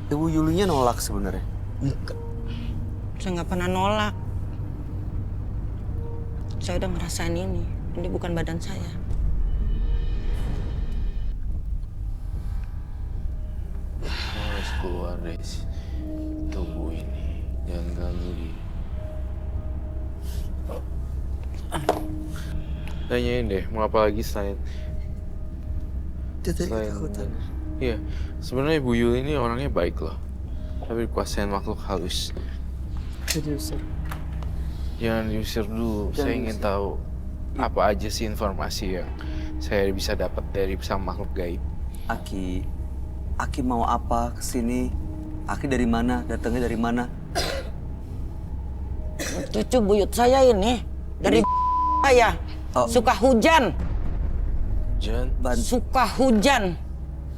Ibu Yulinya nolak sebenarnya. Enggak. Saya nggak pernah nolak. Saya udah ngerasain ini. Ini bukan badan saya. Harus keluar dari tubuh ini. Jangan ganggu dia. Tanyain deh, mau apa lagi selain Dia tadi selain ketakutan. Iya, sebenarnya Ibu Yuli ini orangnya baik loh. Tapi dikuasain makhluk halus. Serius, Sir. Jangan diusir dulu. Jangan Saya ingin diusir. tahu apa aja sih informasi yang saya bisa dapat dari sang makhluk gaib. Aki mau apa kesini? Aki dari mana? Datangnya dari mana? Cucu buyut saya ini dari saya. Oh. Suka hujan. Suka hujan.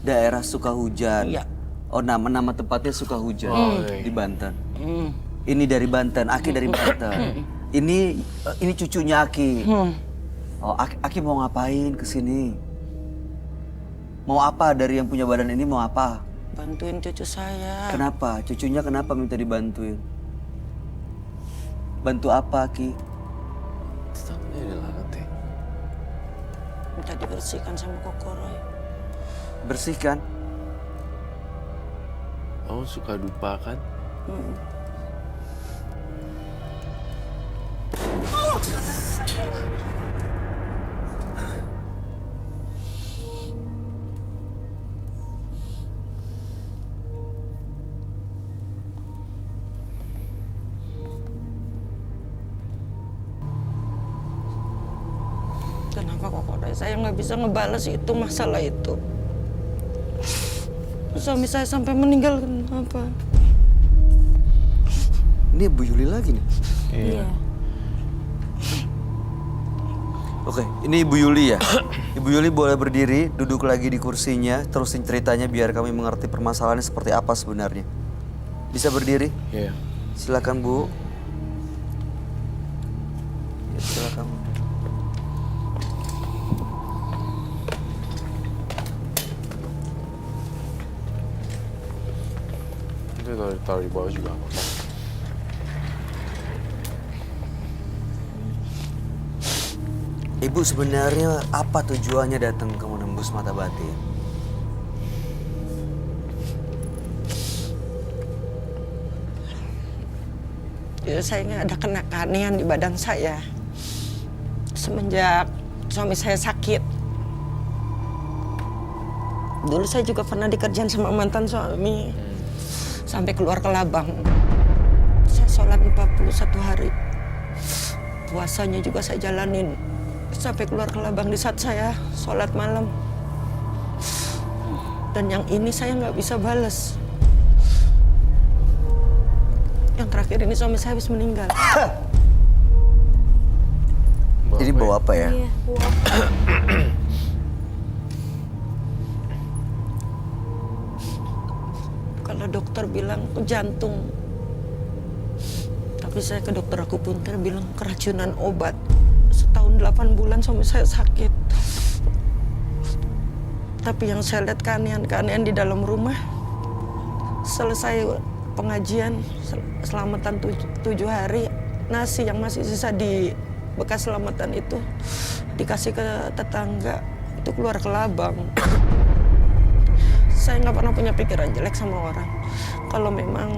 Daerah Sukahujan. Iya. Oh, nama tempatnya Sukahujan di Banten. Hmm. Ini dari Banten, Aki dari Banten. Ini cucunya Aki. Oh, Aki mau ngapain kesini? Mau apa dari yang punya badan ini, mau apa? Bantuin cucu saya. Kenapa? Cucunya kenapa minta dibantuin? Bantu apa, Ki? Tetapnya di lantai. Minta dibersihkan sama Kokoroy. Bersihkan. Kamu suka dupa kan? Kenapa Kokoroy saya nggak bisa ngebales itu masalah itu? Suami saya sampai meninggal kenapa? Ini Bu Yuli lagi nih. Iya. Oke, ini Ibu Yuli ya. Ibu Yuli boleh berdiri, duduk lagi di kursinya, terusin ceritanya biar kami mengerti permasalahannya seperti apa sebenarnya. Bisa berdiri? Iya. Silakan Bu. Ya, silakan. Itu taruh di bawah juga apa? Ibu sebenarnya apa tujuannya datang ke menembus mata batin? Ya, saya nggak ada kena keanehan di badan saya. Semenjak suami saya sakit. Dulu saya juga pernah dikerjain sama mantan suami. Sampai keluar ke Labang. Saya sholat 41 hari. Puasanya juga saya jalanin. Sampai keluar ke Labang di saat saya sholat malam. Dan yang ini saya nggak bisa balas. Yang terakhir ini suami saya habis meninggal. Ini bawa apa ya? Iya. Wah. Kalau dokter bilang jantung. Tapi saya ke dokter akupuntur bilang keracunan obat. Setahun 8 bulan suami saya sakit. Tapi yang saya lihat keanehan-keanehan di dalam rumah. Selesai pengajian, selamatan 7 hari, nasi yang masih sisa di bekas selamatan itu dikasih ke tetangga, itu keluar ke Labang. Saya nggak pernah punya pikiran jelek sama orang. Kalau memang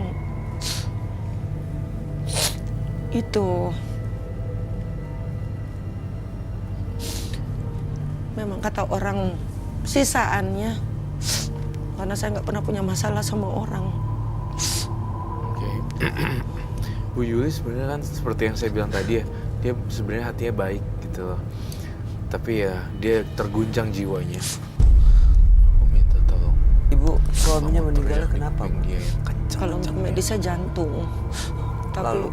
itu memang kata orang sisaannya, karena saya nggak pernah punya masalah sama orang. Oke. Bu Yuli sebenarnya kan seperti yang saya bilang tadi ya, dia sebenarnya hatinya baik gitu loh. Tapi ya dia terguncang jiwanya. Aku minta tolong. Ibu suaminya Kamu meninggal teriak di kenapa? kuping Bu? Dia yang kencang. Kalau untuk medisnya jantung. Lalu?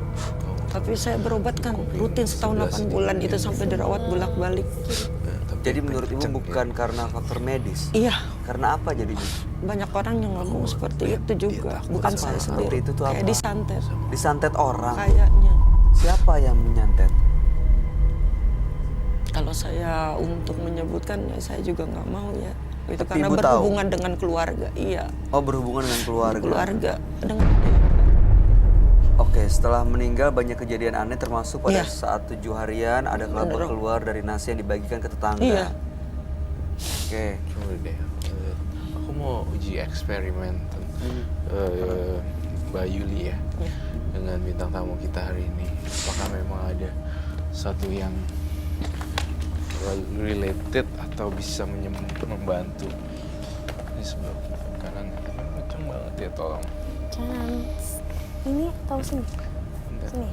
Tapi saya berobat kan rutin setahun 8 bulan itu sampai dirawat bolak-balik. Jadi menurut Ibu bukan karena faktor medis? Iya, Karena apa jadinya? banyak orang yang ngomong seperti itu juga. Bukan Apa? saya Seperti sendiri. itu tuh Kayak apa? disantet. Disantet orang? Kayaknya. Siapa yang menyantet? Kalau saya untuk menyebutkan, ya saya juga nggak mau ya. Itu Tapi karena Ibu tahu? berhubungan dengan keluarga. Iya, Oh, berhubungan dengan keluarga. keluarga. Dengan Oke, setelah meninggal banyak kejadian aneh termasuk pada Iya. saat 7 harian ada kelabang Bener. keluar dari nasi yang dibagikan ke tetangga. Iya. Oke. Coba deh. Aku mau uji eksperimen Mbak Yuli ya. Iya. Dengan bintang tamu kita hari ini. Apakah memang ada satu yang related atau bisa membantu? Ini sebelah kanan. Kenceng banget ya, tolong. Jangan. Ini tahu sini. Bentar. Sini.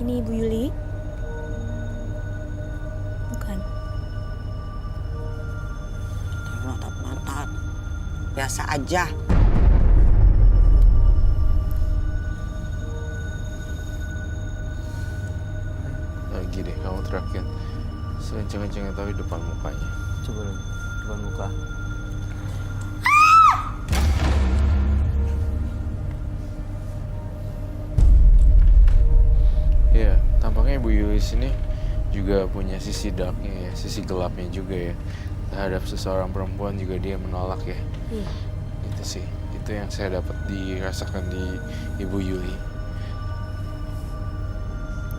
Ini Ibu Yuli? Bukan. Melotot-melotot. Biasa aja. Lagi deh, kamu teriakin sekenceng-kencengnya tapi depan mukanya. Coba lagi, depan muka. Iya, tampaknya Ibu Yulis ini juga punya sisi darknya ya, sisi gelapnya juga ya. Terhadap seseorang perempuan juga dia menolak ya. Iya. Itu sih, itu yang saya dapat dirasakan di Ibu Yuli.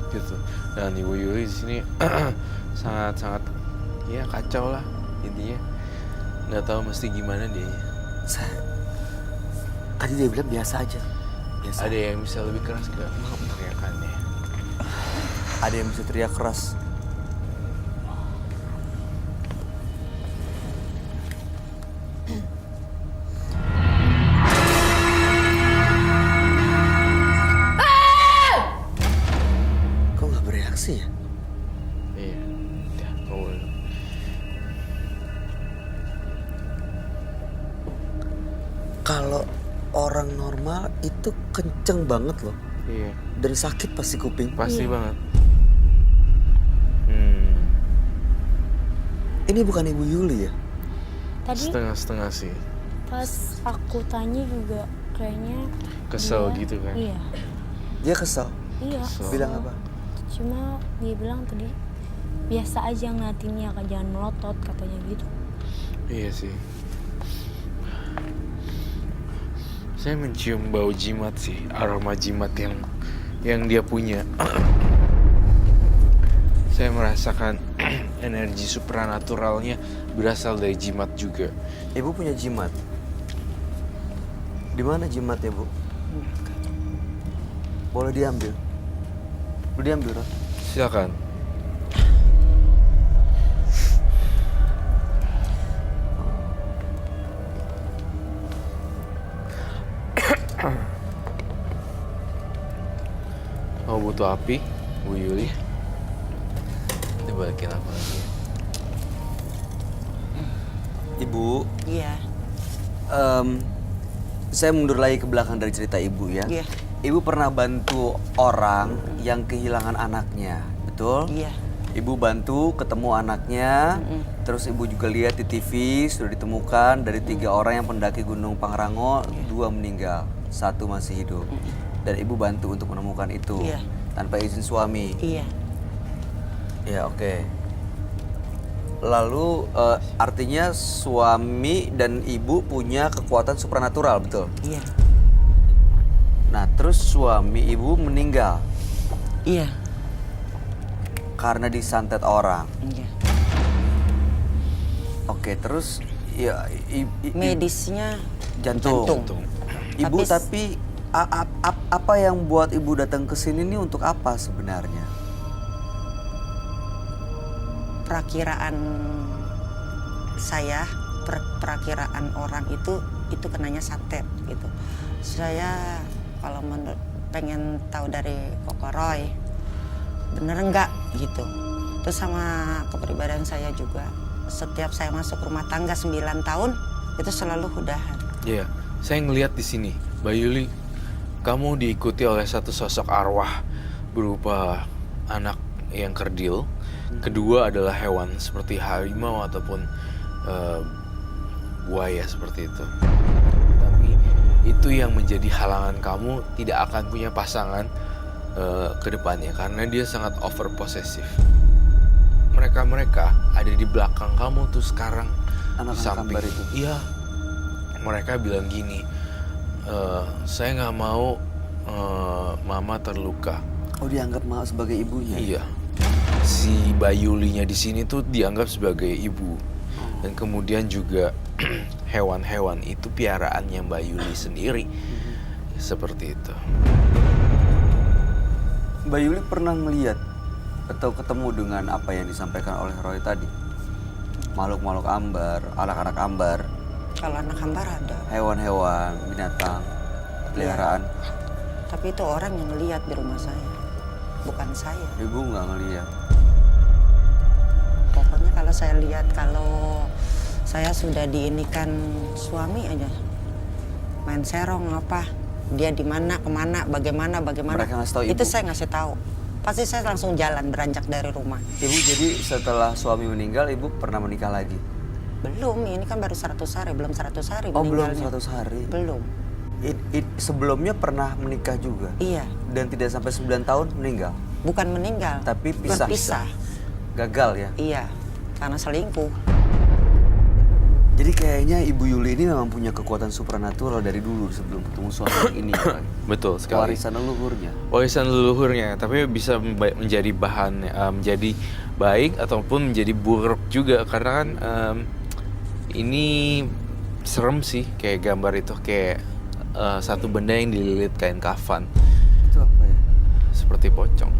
Gitu. Dan Ibu Yuli di sini sangat-sangat ya kacau lah intinya. Nggak tahu mesti gimana dia. Tadi dia bilang biasa aja. Biasa. Ada yang bisa lebih keras gak teriakannya? Ada yang bisa teriak keras. Kok nggak bereaksi ya? Iya, ya kau boleh. Kalau orang normal itu kenceng banget loh. Iya, Dan sakit pasti kuping. pasti Iya. banget. Ini bukan Ibu Yuli ya? Tadi Setengah-setengah sih. pas aku tanya juga kayaknya Kesel dia- gitu kan? Iya. Dia kesel. Iya. Kesel. Bilang apa? Cuma dia bilang tadi biasa aja ngeliatinnya, kan jangan melotot katanya gitu. Iya sih. Saya mencium bau jimat sih, aroma jimat yang dia punya. Saya merasakan energi supranaturalnya berasal dari jimat juga. Ibu punya jimat. Di mana jimatnya, Bu? Boleh diambil. Boleh diambil, Ron? Silakan. Mau butuh api, Bu Yuli? Ini balikin apa lagi? Ibu, Iya. saya mundur lagi ke belakang dari cerita Ibu ya. Iya. Ibu pernah bantu orang yang kehilangan anaknya, betul? Iya. Ibu bantu ketemu anaknya, terus ibu juga lihat di TV sudah ditemukan dari 3 orang yang pendaki Gunung Pangrango, 2 meninggal, 1 masih hidup. Dan ibu bantu untuk menemukan itu Iya. tanpa izin suami. Iya. Ya oke. Lalu artinya suami dan ibu punya kekuatan supranatural, betul? Iya. Nah terus suami ibu meninggal Iya. karena disantet orang. Iya. Oke terus ya Medisnya jantung. jantung. Ibu Tapi- tapi apa yang buat ibu datang ke sini nih untuk apa sebenarnya? Perakiraan saya, perakiraan orang itu kenanya santet gitu. Saya kalau pengen tahu dari Koko Roy, bener enggak gitu. Terus sama kepribadian saya juga, setiap saya masuk rumah tangga 9 tahun itu selalu udahan. Iya, saya ngelihat di sini, Mbak Yuli, kamu diikuti oleh satu sosok arwah berupa anak yang kerdil. Kedua adalah hewan seperti harimau ataupun buaya seperti itu. Tapi itu yang menjadi halangan kamu tidak akan punya pasangan ke depannya karena dia sangat over possessive. Mereka ada di belakang kamu tuh sekarang di Anak-anak samping. kembar itu? Iya, mereka bilang gini, saya nggak mau mama terluka. Oh dianggap Mak sebagai ibunya? Iya, si Bayulinya di sini tuh dianggap sebagai ibu. Dan kemudian juga hewan-hewan itu piaraannya Mbak Yuli sendiri. Seperti itu. Mbak Yuli pernah melihat atau ketemu dengan apa yang disampaikan oleh Roy tadi? Makhluk-makhluk ambar, anak-anak ambar, Kalau anak hambar ada, hewan-hewan, binatang, peliharaan. tapi itu orang yang lihat di rumah saya. bukan saya. Ibu nggak ngeliat. Pokoknya kalau saya lihat, kalau saya sudah diinikan suami aja, main serong apa, dia di mana, kemana, bagaimana. Mereka ngasih tahu ibu? Itu saya ngasih tahu. Pasti saya langsung jalan beranjak dari rumah. Ibu jadi setelah suami meninggal, ibu pernah menikah lagi? Belum, ini kan baru 100 hari, belum 100 hari Oh belum meninggalnya. 100 hari. Belum. Sebelumnya pernah menikah juga? Iya, Dan tidak sampai 9 tahun meninggal? bukan meninggal. Tapi Bukan pisah. pisah. Gagal ya? Iya, karena selingkuh. Jadi kayaknya Ibu Yuli ini memang punya kekuatan supranatural dari dulu sebelum ketemu suami yang ini. Pak. Betul sekali. Warisan leluhurnya. Warisan leluhurnya, tapi bisa menjadi bahan menjadi baik ataupun menjadi buruk juga karena kan ini serem sih kayak gambar itu kayak satu benda yang dililit kain kafan Itu apa ya? seperti pocong.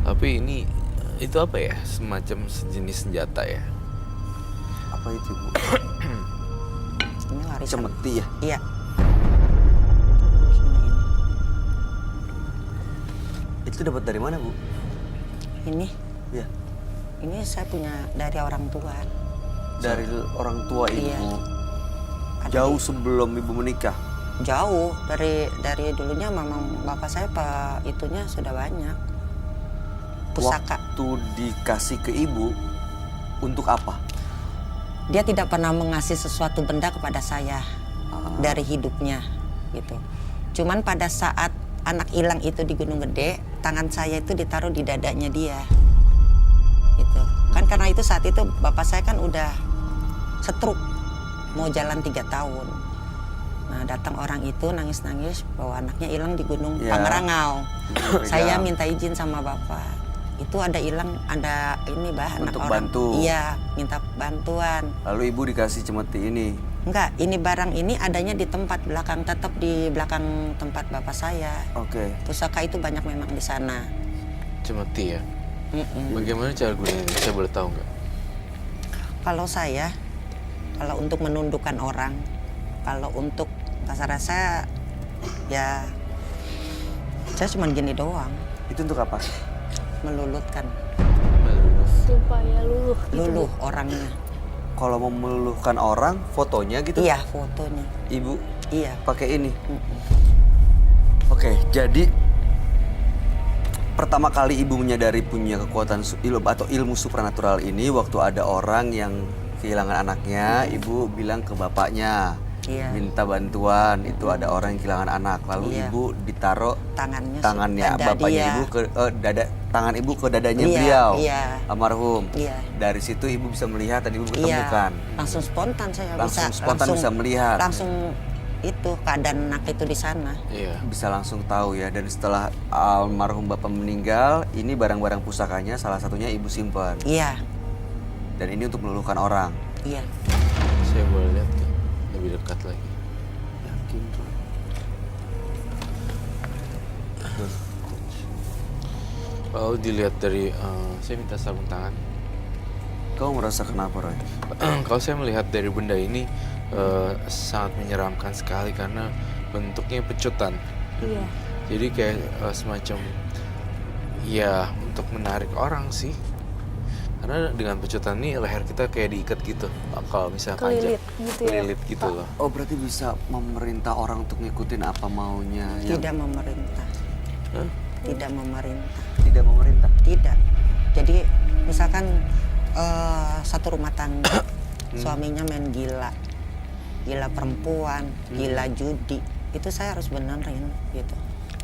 Tapi ini itu apa ya? Semacam sejenis senjata ya. Apa itu Bu? Ini warisan. Cemeti ya? Iya. Itu dapat dari mana Bu? Ini, Ya, ini saya punya dari orang tua. dari orang tua Ibu. Iya. Ada Jauh sebelum Ibu menikah. Jauh dari dulunya memang bapak saya itunya sudah banyak. Pusaka. Waktu dikasih ke Ibu untuk apa? Dia tidak pernah mengasih sesuatu benda kepada saya dari hidupnya gitu. Cuman pada saat anak hilang itu di Gunung Gede, tangan saya itu ditaruh di dadanya dia. Gitu. Kan karena itu saat itu bapak saya kan udah stroke, mau jalan 3 tahun. Nah, datang orang itu nangis-nangis bahwa anaknya hilang di Gunung Ya. Pangrango. Pegang. Saya minta izin sama bapak. Itu ada hilang, ada ini anak Untuk orang. bantu. Iya, minta bantuan. Lalu Ibu dikasih cemeti ini. Enggak, ini barang ini adanya di tempat belakang, tetap di belakang tempat bapak saya. Oke. Pusaka itu banyak memang di sana. Cemeti ya. Mm-mm. Bagaimana cara gunanya? Saya boleh tahu nggak? Kalau saya, kalau untuk menundukkan orang, kalau untuk rasa-rasa ya saya cuma gini doang, Itu untuk apa? melulutkan, Supaya luluh. gitu, luluh Bu. orangnya. Kalau mau meluluhkan orang, fotonya gitu? Iya, fotonya. Ibu Iya. pakai ini. Mm-mm. Oke, jadi pertama kali Ibu menyadari punya kekuatan ilmu supranatural ini waktu ada orang yang kehilangan anaknya, Ibu bilang ke bapaknya, Iya. minta bantuan. Itu ada orang yang kehilangan anak, lalu Iya. Ibu ditaruh Tangannya dada bapaknya dia. Ibu ke tangan Ibu ke dadanya Iya, beliau, iya. almarhum. Iya. Dari situ Ibu bisa melihat dan Ibu Iya, ketemukan. langsung spontan saya Langsung spontan bisa melihat. Langsung itu keadaan anak itu di sana. Iya. Bisa langsung tahu ya. Dan setelah almarhum bapak meninggal, ini barang-barang pusakanya salah satunya Ibu simpan. Iya, Dan ini untuk meluluhkan orang. iya. Saya boleh lihat nggak? Lebih dekat lagi. Yakin tuh. Kalau dilihat dari, saya minta sarung tangan. Kau merasa kenapa, Roy? Kalau saya melihat dari benda ini sangat menyeramkan sekali karena bentuknya pecutan. Iya. Jadi kayak semacam ya untuk menarik orang sih. Karena dengan pecutan ini leher kita kayak diikat gitu. Kalau misalnya panjang, Kelilit gitu ya, kelilit gitu loh. Oh, berarti bisa memerintah orang untuk ngikutin apa maunya. Tidak memerintah. Hah? Tidak memerintah. Tidak memerintah. Tidak. Jadi misalkan satu rumah tangga suaminya main gila perempuan, gila judi, itu saya harus benerin gitu.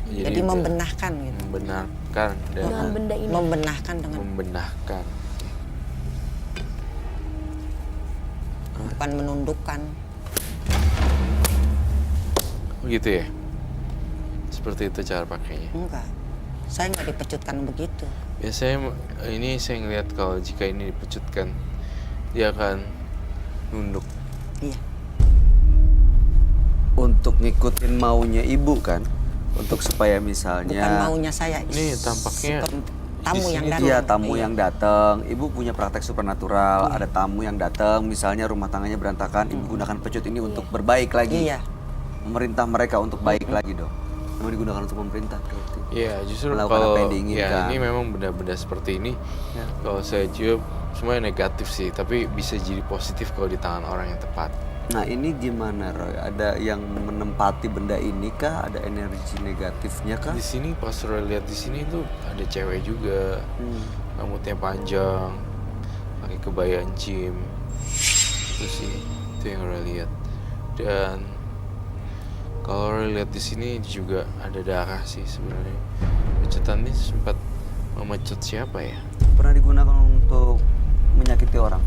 Jadi itu membenahkan gitu. membenarkan dan Dengan benda ini. Membenahkan dengan membenahkan. bukan menundukkan. Begitu ya? Seperti itu cara pakainya. Enggak. Saya nggak dipecutkan begitu. Biasanya ini saya ngelihat kalau jika ini dipecutkan, dia akan nunduk. Iya. Untuk ngikutin maunya Ibu kan? Untuk supaya misalnya... Bukan maunya saya. Ini tampaknya tamu di yang sini datang. Iya, tamu Iya. yang datang. Ibu punya praktek supernatural. Iya. Ada tamu yang datang, misalnya rumah tangganya berantakan. Ibu gunakan pecut ini untuk berbaik lagi. Iya. Memerintah mereka untuk baik lagi dong. Memang digunakan untuk pemerintah berarti. Iya, justru Melakukan kalau apa yang diinginkan. ya ini memang benda-benda seperti ini, Ya. kalau saya jawab semuanya negatif sih, tapi bisa jadi positif kalau di tangan orang yang tepat. Nah ini gimana Roy? Ada yang menempati benda ini kah? Ada energi negatifnya kah? Di sini pas Roy lihat di sini tuh ada cewek juga, rambutnya panjang, pakai kebaya encim. Itu sih, itu yang Roy lihat. Dan kalau Roy lihat di sini juga ada darah sih sebenarnya. Pecutan ini sempat memecut siapa ya? Pernah digunakan untuk menyakiti orang?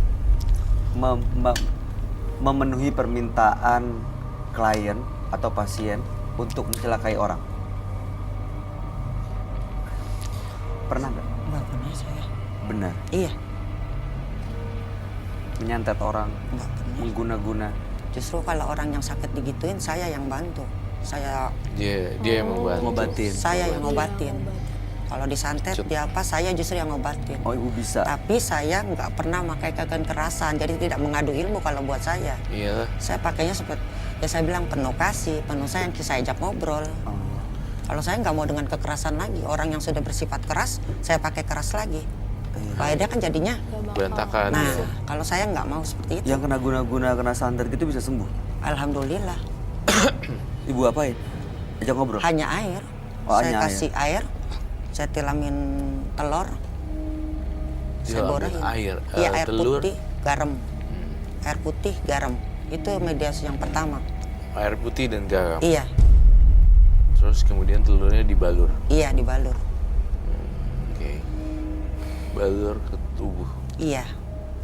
Memenuhi permintaan klien atau pasien untuk mencelakai orang? Pernah nggak? Nggak pernah saya. Benar. Iya, Menyantet orang, nggak pernah. mengguna-guna. Justru kalau orang yang sakit digituin, saya yang bantu. Dia yang membantu. Ngobatin. Saya yang ngobatin. Kalau disantet, Cut. dia apa, saya justru yang ngobatin. Oh ibu bisa. Tapi saya nggak pernah pakai kekerasan, jadi tidak mengadu ilmu kalau buat saya. Iyalah. Saya pakainya seperti, ya saya bilang penuh kasih, penuh sayang, saya ajak ngobrol. Oh. Kalau saya nggak mau dengan kekerasan lagi, orang yang sudah bersifat keras, saya pakai keras lagi. Bahaya dia kan jadinya. Berantakan. Nah, Gitu. kalau saya nggak mau seperti itu. Yang kena guna-guna, kena santet gitu bisa sembuh? Alhamdulillah, Ibu apain? Ajak ngobrol? hanya air. Oh, Saya hanya kasih air, saya tilamin telur, saya Tilamin borahin. air, Iya, air telur. putih, garam. Air putih, garam. Itu mediasi yang pertama. Air putih dan garam. Iya, Terus kemudian telurnya dibalur. iya dibalur. Oke. Balur ke tubuh. Iya,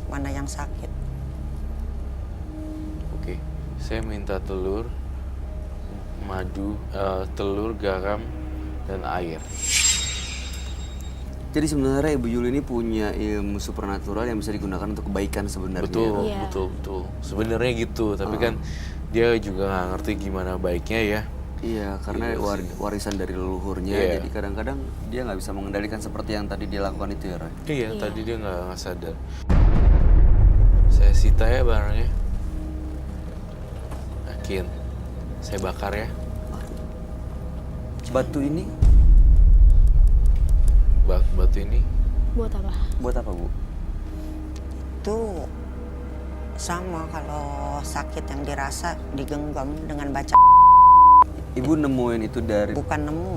mana yang sakit. Oke. Saya minta telur, madu, telur, garam, dan air. Jadi sebenarnya Ibu Yuli ini punya ilmu supernatural yang bisa digunakan untuk kebaikan sebenarnya. Betul, Iya. betul. Sebenarnya gitu, tapi kan dia juga nggak ngerti gimana baiknya ya. Iya, karena Iya sih. warisan dari leluhurnya. Iya. Jadi kadang-kadang dia nggak bisa mengendalikan seperti yang tadi dia lakukan itu ya, Roy. Iya, tadi dia nggak sadar. Saya sita ya barangnya. Yakin. Saya bakar ya. Batu ini Batu ini Buat apa? buat apa, Bu? Itu sama kalau sakit yang dirasa digenggam dengan baca. Ibu nemuin itu dari Bukan nemu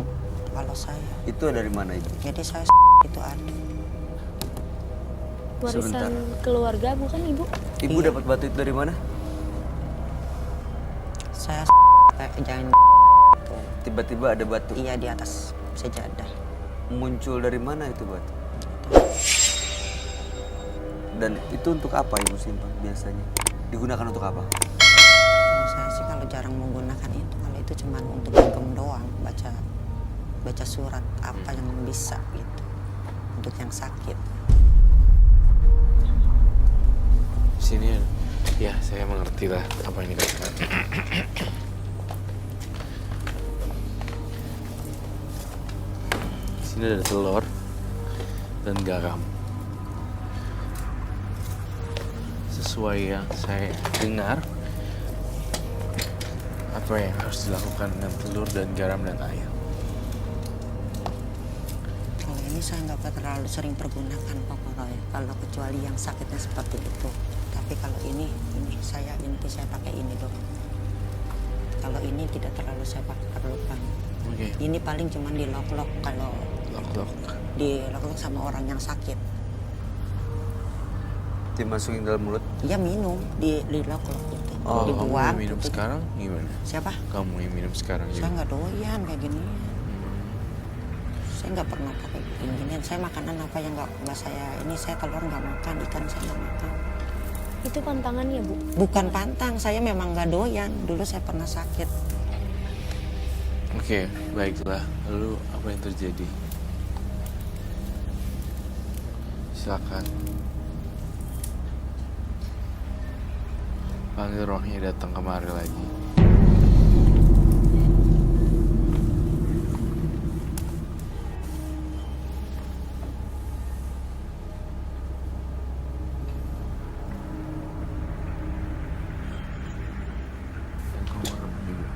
kalau saya. itu dari mana, Ibu? Jadi saya itu ada. Warisan Sebentar. keluarga bukan Ibu? Ibu Iya. dapat batu itu dari mana? Saya kayak jangan Tiba-tiba ada batu. iya di atas sejadah. Muncul dari mana itu batu? Dan itu untuk apa Ibu simpan biasanya? Digunakan untuk apa? Kalau saya sih kalau jarang menggunakan itu, kalau itu cuma untuk genggam doang, baca surat apa yang bisa gitu untuk yang sakit. sini ya saya mengerti lah apa yang dikatakan. Sini ada telur dan garam. Sesuai yang saya dengar, apa yang harus dilakukan dengan telur dan garam dan air. Kalau ini saya nggak terlalu sering pergunakan Papa Roy, kalau kecuali yang sakitnya seperti itu. Tapi kalau ini saya pakai ini dong. Kalau ini tidak terlalu saya perlukan. Oke. Ini paling cuma di lok-lok kalau Lok-lok. di lok-lok sama orang yang sakit. Dimasukin dalam mulut. Dia minum di lok-lok itu. Oh, kamu Dibuang. yang minum gitu. sekarang gimana? Siapa? Kamu yang minum sekarang Saya juga? nggak doyan kayak gini. Saya nggak pernah pakai ginian. Saya makanan apa yang nggak saya ini, saya telur nggak makan, ikan saya nggak makan. Itu pantangannya, Bu. Bukan pantang, saya memang nggak doyan. Dulu saya pernah sakit. Oke, baiklah. Lalu apa yang terjadi? Silakan. Panggil rohnya datang kemari lagi. Dan kamu harap juga.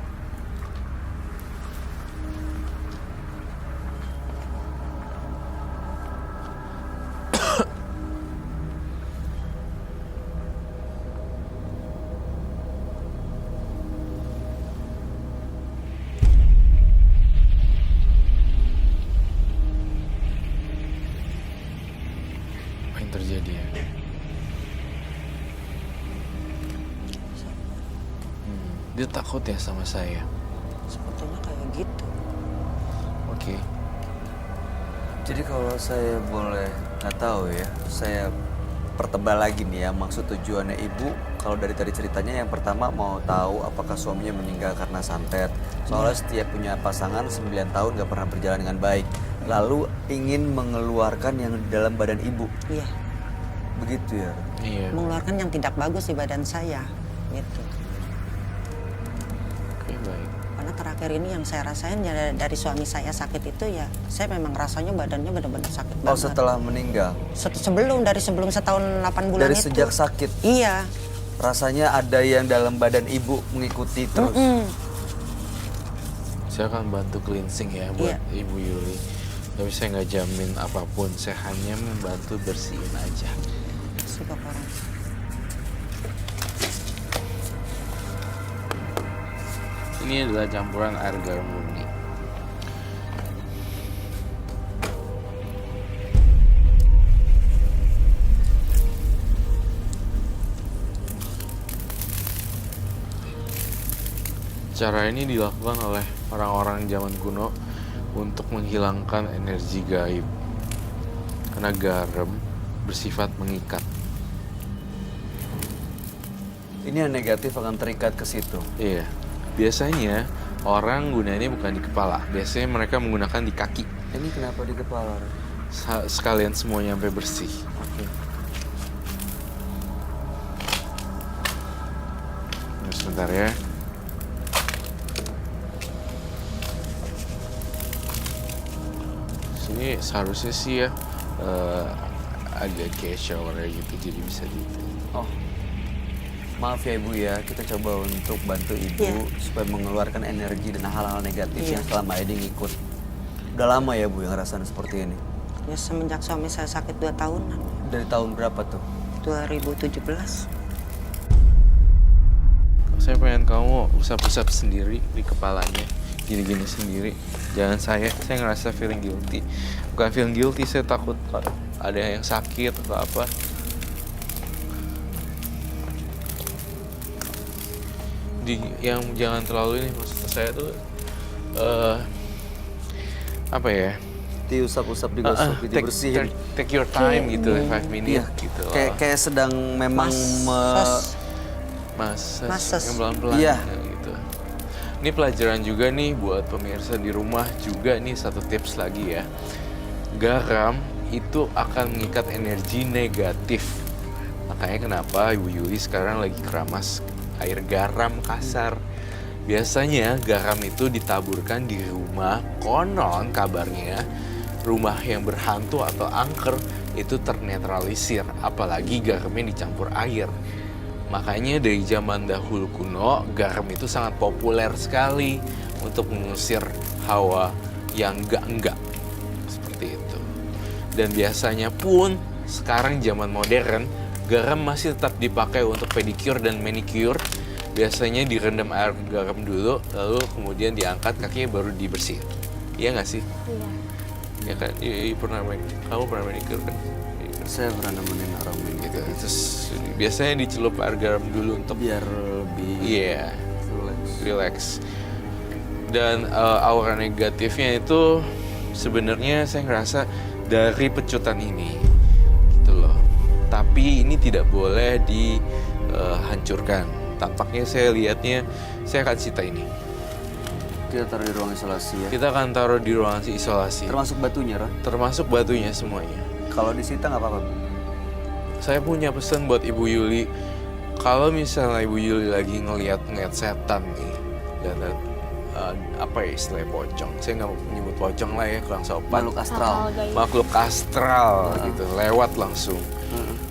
Dia takut ya sama saya. Sebetulnya kayak gitu. Oke. Jadi kalau saya boleh nggak tahu ya, saya pertebal lagi nih ya, maksud tujuannya ibu kalau dari tadi ceritanya yang pertama mau tahu apakah suaminya meninggal karena santet. Soalnya setiap punya pasangan 9 tahun nggak pernah berjalan dengan baik. Lalu ingin mengeluarkan yang di dalam badan ibu. Iya, Begitu ya? Iya. mengeluarkan yang tidak bagus di badan saya. Gitu. Oke, baik. Karena terakhir ini yang saya rasain ya dari suami saya sakit itu ya, saya memang rasanya badannya benar-benar sakit Oh, banget. setelah meninggal? Sebelum setahun 8 bulan Dari itu. sejak sakit? Iya. Rasanya ada yang dalam badan ibu mengikuti terus? Saya akan bantu cleansing ya buat Iya. Ibu Yuli. Tapi saya nggak jamin apapun, saya hanya membantu bersihin aja. Suka orang. Ini adalah campuran air garam murni. Cara ini dilakukan oleh orang-orang zaman kuno untuk menghilangkan energi gaib. Karena garam bersifat mengikat. Ini yang negatif akan terikat ke situ. Iya. Biasanya orang gunainnya bukan di kepala. Biasanya mereka menggunakan di kaki. Ini kenapa di kepala? Sekalian semuanya sampai bersih. Oke. Tunggu sebentar ya. Sini seharusnya sih ya ada kayak shower gitu, jadi bisa di. Oh, maaf ya ibu ya, kita coba untuk bantu ibu Iya. supaya mengeluarkan energi dan hal-hal negatif Iya. yang selama ini ngikut. Udah lama ya bu yang ngerasain seperti ini? Ya semenjak suami saya sakit 2 tahunan. Dari tahun berapa tuh? 2017. Saya pengen kamu usap-usap sendiri di kepalanya, gini-gini sendiri. Jangan saya ngerasa feeling guilty. Bukan feeling guilty, saya takut ada yang sakit atau apa. Yang jangan terlalu ini, maksud saya tuh apa ya? Diusap-usap, digosok, dibersihin. Take your time gitu, 5 minutes Iya, gitu. kayak sedang memang Massage yang Massage. pelan-pelan Iya. gitu. Ini pelajaran juga nih buat pemirsa di rumah juga nih, satu tips lagi ya. Garam itu akan mengikat energi negatif. Makanya kenapa Ibu Yuli sekarang lagi keramas air garam kasar. Biasanya garam itu ditaburkan di rumah, konon kabarnya rumah yang berhantu atau angker itu ternetralisir, apalagi garamnya dicampur air. Makanya dari zaman dahulu kuno, garam itu sangat populer sekali untuk mengusir hawa yang enggak-enggak. Seperti itu. Dan biasanya pun, sekarang zaman modern, garam masih tetap dipakai untuk pedicure dan manicure. Biasanya direndam air garam dulu, lalu kemudian diangkat kakinya baru dibersihin. Iya nggak sih? Iya. Ya kan? Kamu pernah manicure kan? Saya pernah nemenin orang Gitu. Terus biasanya dicelup air garam dulu untuk biar lebih relax. Dan aura negatifnya itu sebenarnya saya ngerasa dari pecutan ini, gitu loh. Tapi ini tidak boleh dihancurkan. Tampaknya saya lihatnya, saya akan sita ini. Kita taruh di ruang isolasi ya. Kita akan taruh di ruang isolasi. Termasuk batunya, Ron? Termasuk batunya semuanya. Kalau disita nggak apa-apa. Saya punya pesan buat Ibu Yuli. Kalau misalnya Ibu Yuli lagi ngelihat setan nih, dan apa ya istilahnya pocong. Saya nggak mau menyebut pocong lah ya, kurang sopan. Makhluk astral. Makhluk astral gitu, lewat langsung.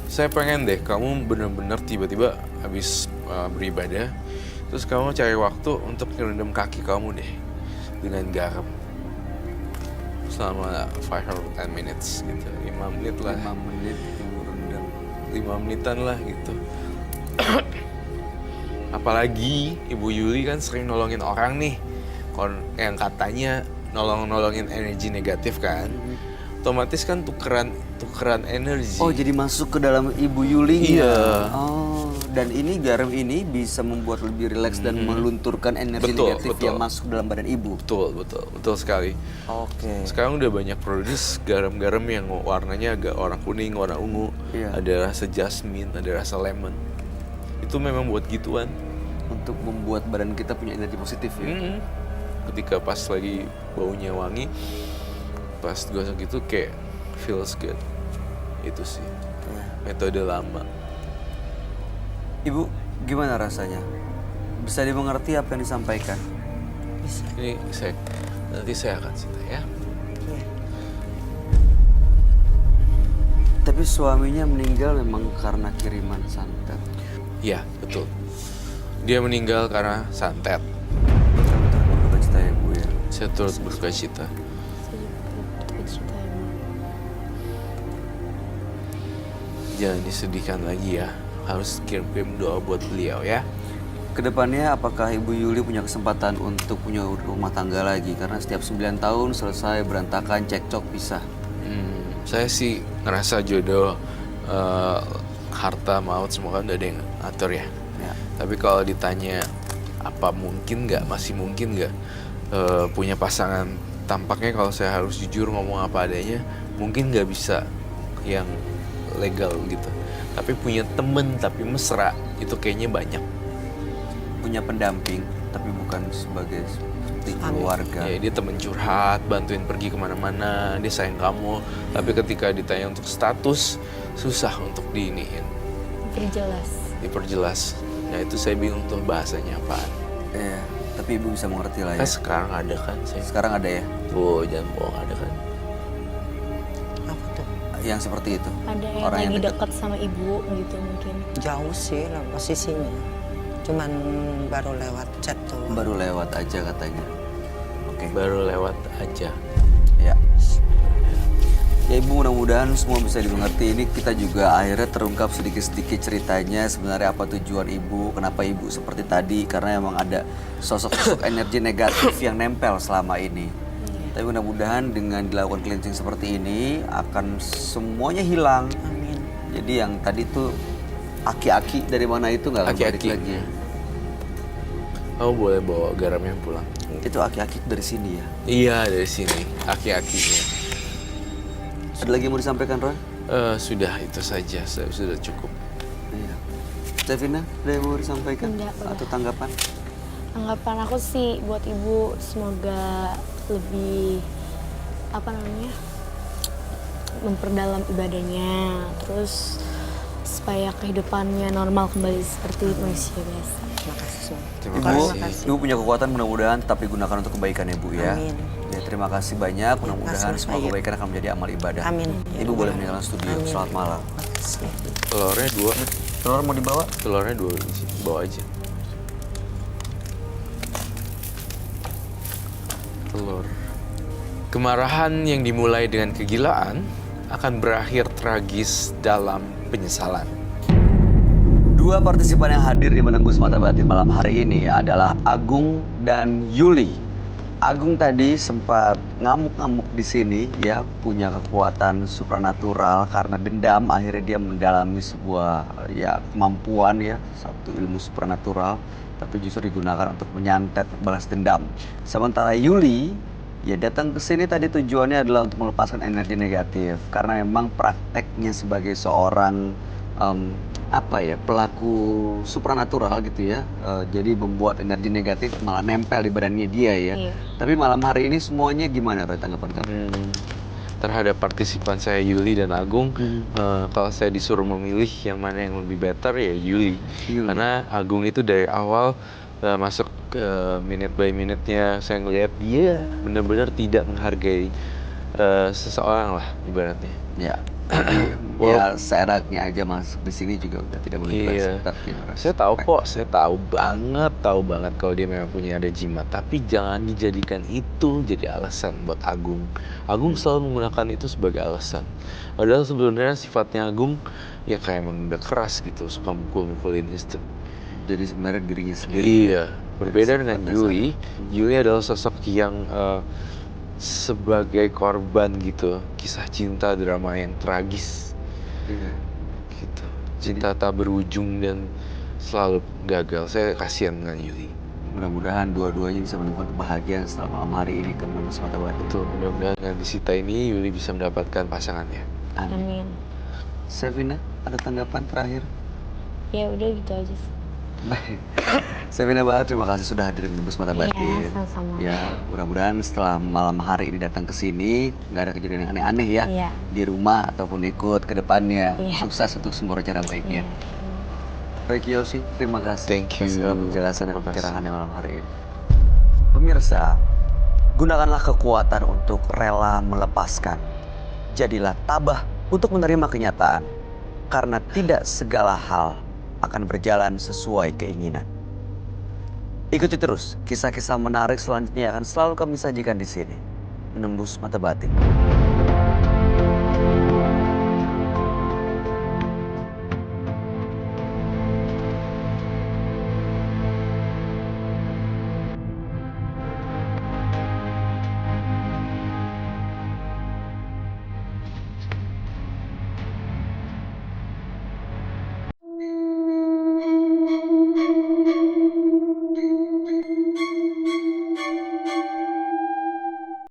Saya pengen deh kamu bener-bener tiba-tiba habis beribadah, terus kamu cari waktu untuk ngerendam kaki kamu deh dengan garam selama 5 or 10 minutes gitu, 5 menit lah. 5 menit tunggu rendam. 5 menitan lah gitu. Apalagi Ibu Yuli kan sering nolongin orang nih, yang katanya nolongin energi negatif kan. Otomatis kan tukeran energi. Oh, jadi masuk ke dalam Ibu Yuli? Iya. Oh, Dan ini garam ini bisa membuat lebih rileks dan melunturkan energi Betul, negatif betul. yang masuk dalam badan ibu. Betul sekali. Oke. Sekarang udah banyak produce garam-garam yang warnanya agak warna kuning, warna ungu. Iya. Ada rasa jasmine, ada rasa lemon. Itu memang buat gituan. Untuk membuat badan kita punya energi positif ya. Ketika pas lagi baunya wangi, pas gosok itu kayak feels good. Itu sih metode lama. Ibu, gimana rasanya? Bisa dimengerti apa yang disampaikan? Bisa. Ini nanti saya akan cerita ya. Iya. Tapi suaminya meninggal memang karena kiriman santet. Iya, betul. Dia meninggal karena santet. Kami turut berduka cita ya Bu ya. Saya turut berduka cita. Jangan disedihkan lagi ya. Harus kirim-kirim doa buat beliau ya. Kedepannya apakah Ibu Yuli punya kesempatan untuk punya rumah tangga lagi? Karena setiap 9 tahun selesai berantakan, cekcok, pisah. Saya sih ngerasa jodoh, harta, maut semua kan udah ada yang atur ya. Ya. Tapi kalau ditanya apa mungkin nggak, masih mungkin nggak punya pasangan? Tampaknya kalau saya harus jujur ngomong apa adanya, mungkin nggak bisa yang legal gitu. Tapi punya temen tapi mesra itu kayaknya banyak. Punya pendamping, tapi bukan sebagai seperti keluarga. Ya, dia temen curhat, bantuin pergi kemana-mana, dia sayang kamu. Tapi ketika ditanya untuk status, susah untuk diiniin, diperjelas. Nah itu saya bingung tuh bahasanya apaan. Iya, tapi Ibu bisa mengerti lah ya. Sekarang ada kan saya. Sekarang ada ya, Tuh jangan bohong, ada kan. Apa tuh? yang seperti itu. Ada yang Orang yang lagi dekat. dekat sama ibu gitu mungkin. Jauh sih lah posisinya. Cuman baru lewat chat tuh. Baru lewat aja katanya. Oke. Baru lewat aja. Ya. Ya Ibu, mudah-mudahan semua bisa dimengerti. Ini kita juga akhirnya terungkap sedikit-sedikit ceritanya sebenarnya apa tujuan Ibu, kenapa Ibu seperti tadi, karena emang ada sosok-sosok energi negatif yang nempel selama ini. Tapi mudah-mudahan dengan dilakukan cleansing seperti ini akan semuanya hilang. Amin. Jadi yang tadi tuh aki-aki dari mana itu nggak akan balik Aki-aki. lagi. Kamu boleh bawa garamnya pulang. Itu aki-aki dari sini ya. Iya dari sini, aki-akinya. Ada lagi yang mau disampaikan Roy? Sudah itu saja, sudah cukup. Iya. Devina, ada yang mau disampaikan? Enggak, udah. Atau tanggapan? Anggapan aku sih buat ibu semoga lebih memperdalam ibadahnya, terus supaya kehidupannya normal kembali seperti manusia biasa. Terima kasih semua. Terima Ibu, kasih. Ibu punya kekuatan, mudah-mudahan tetap digunakan untuk kebaikan ya Bu ya. Amin. Ya, terima kasih banyak, mudah-mudahan kasih, semua Pak. kebaikan akan menjadi amal ibadah. Amin. Ibu boleh meninggalkan studio, Amin. selamat malam. Terima kasih. Telurnya 2, Telur mau dibawa? telurnya 2 di sini, bawa aja. Telur. Kemarahan yang dimulai dengan kegilaan akan berakhir tragis dalam penyesalan. Dua partisipan yang hadir di Menembus Mata Batin malam hari ini adalah Agung dan Yuli. Agung tadi sempat ngamuk-ngamuk di sini, ya punya kekuatan supranatural karena dendam. Akhirnya dia mendalami sebuah kemampuan satu ilmu supranatural, tapi justru digunakan untuk menyantet balas dendam. Sementara Yuli datang ke sini tadi tujuannya adalah untuk melepaskan energi negatif karena memang prakteknya sebagai seorang pelaku supranatural gitu ya. Jadi membuat energi negatif malah nempel di badannya dia ya. Iya. Tapi malam hari ini semuanya gimana Roy tanggapan kamu? Terhadap partisipan saya Yuli dan Agung, kalau saya disuruh memilih yang mana yang lebih better ya Yuli. Karena Agung itu dari awal masuk ke minute by minute-nya saya ngelihat dia benar-benar tidak menghargai seseorang lah ibaratnya. Ya. Ya seraknya aja masuk di sini juga udah tidak memiliki Iya. respect. Saya tahu banget kalau dia memang punya ada jimat, tapi jangan dijadikan itu jadi alasan buat Agung. Agung selalu menggunakan itu sebagai alasan. Padahal sebenarnya sifatnya Agung ya kayak emang udah keras gitu, suka mukul-mukulin istri. Jadi sebenarnya dirinya sendiri. Iya, berbeda dengan Sifat Yuli. Yuli adalah sosok yang sebagai korban gitu, kisah cinta drama yang tragis Iya. gitu. Cinta tak berujung dan selalu gagal. Saya kasihan dengan Yuli. Mudah-mudahan dua-duanya bisa menemukan kebahagiaan setelah malam hari ini ke menembus mata batin. Betul, mudah-mudahan dengan disita ini Yuli bisa mendapatkan pasangannya. Amin. Sevina, ada tanggapan terakhir? Ya udah gitu aja sih. Baik. Sevina Bahar, terima kasih sudah hadir di Menembus Mata Batin. Iya, sama-sama. Ya, mudah-mudahan setelah malam hari ini datang ke sini, nggak ada kejadian yang aneh-aneh ya. Iya. Di rumah ataupun ikut ke depannya. Iya. Sukses untuk semua rencana baiknya. Iya. Roy Kiyoshi, terima kasih. Thank you. atas segala penjelasan dan Terima kasih. pencerahannya malam hari ini. Pemirsa, gunakanlah kekuatan untuk rela melepaskan. Jadilah tabah untuk menerima kenyataan. Karena tidak segala hal akan berjalan sesuai keinginan. Ikuti terus kisah-kisah menarik selanjutnya akan selalu kami sajikan di sini. Menembus Mata Batin.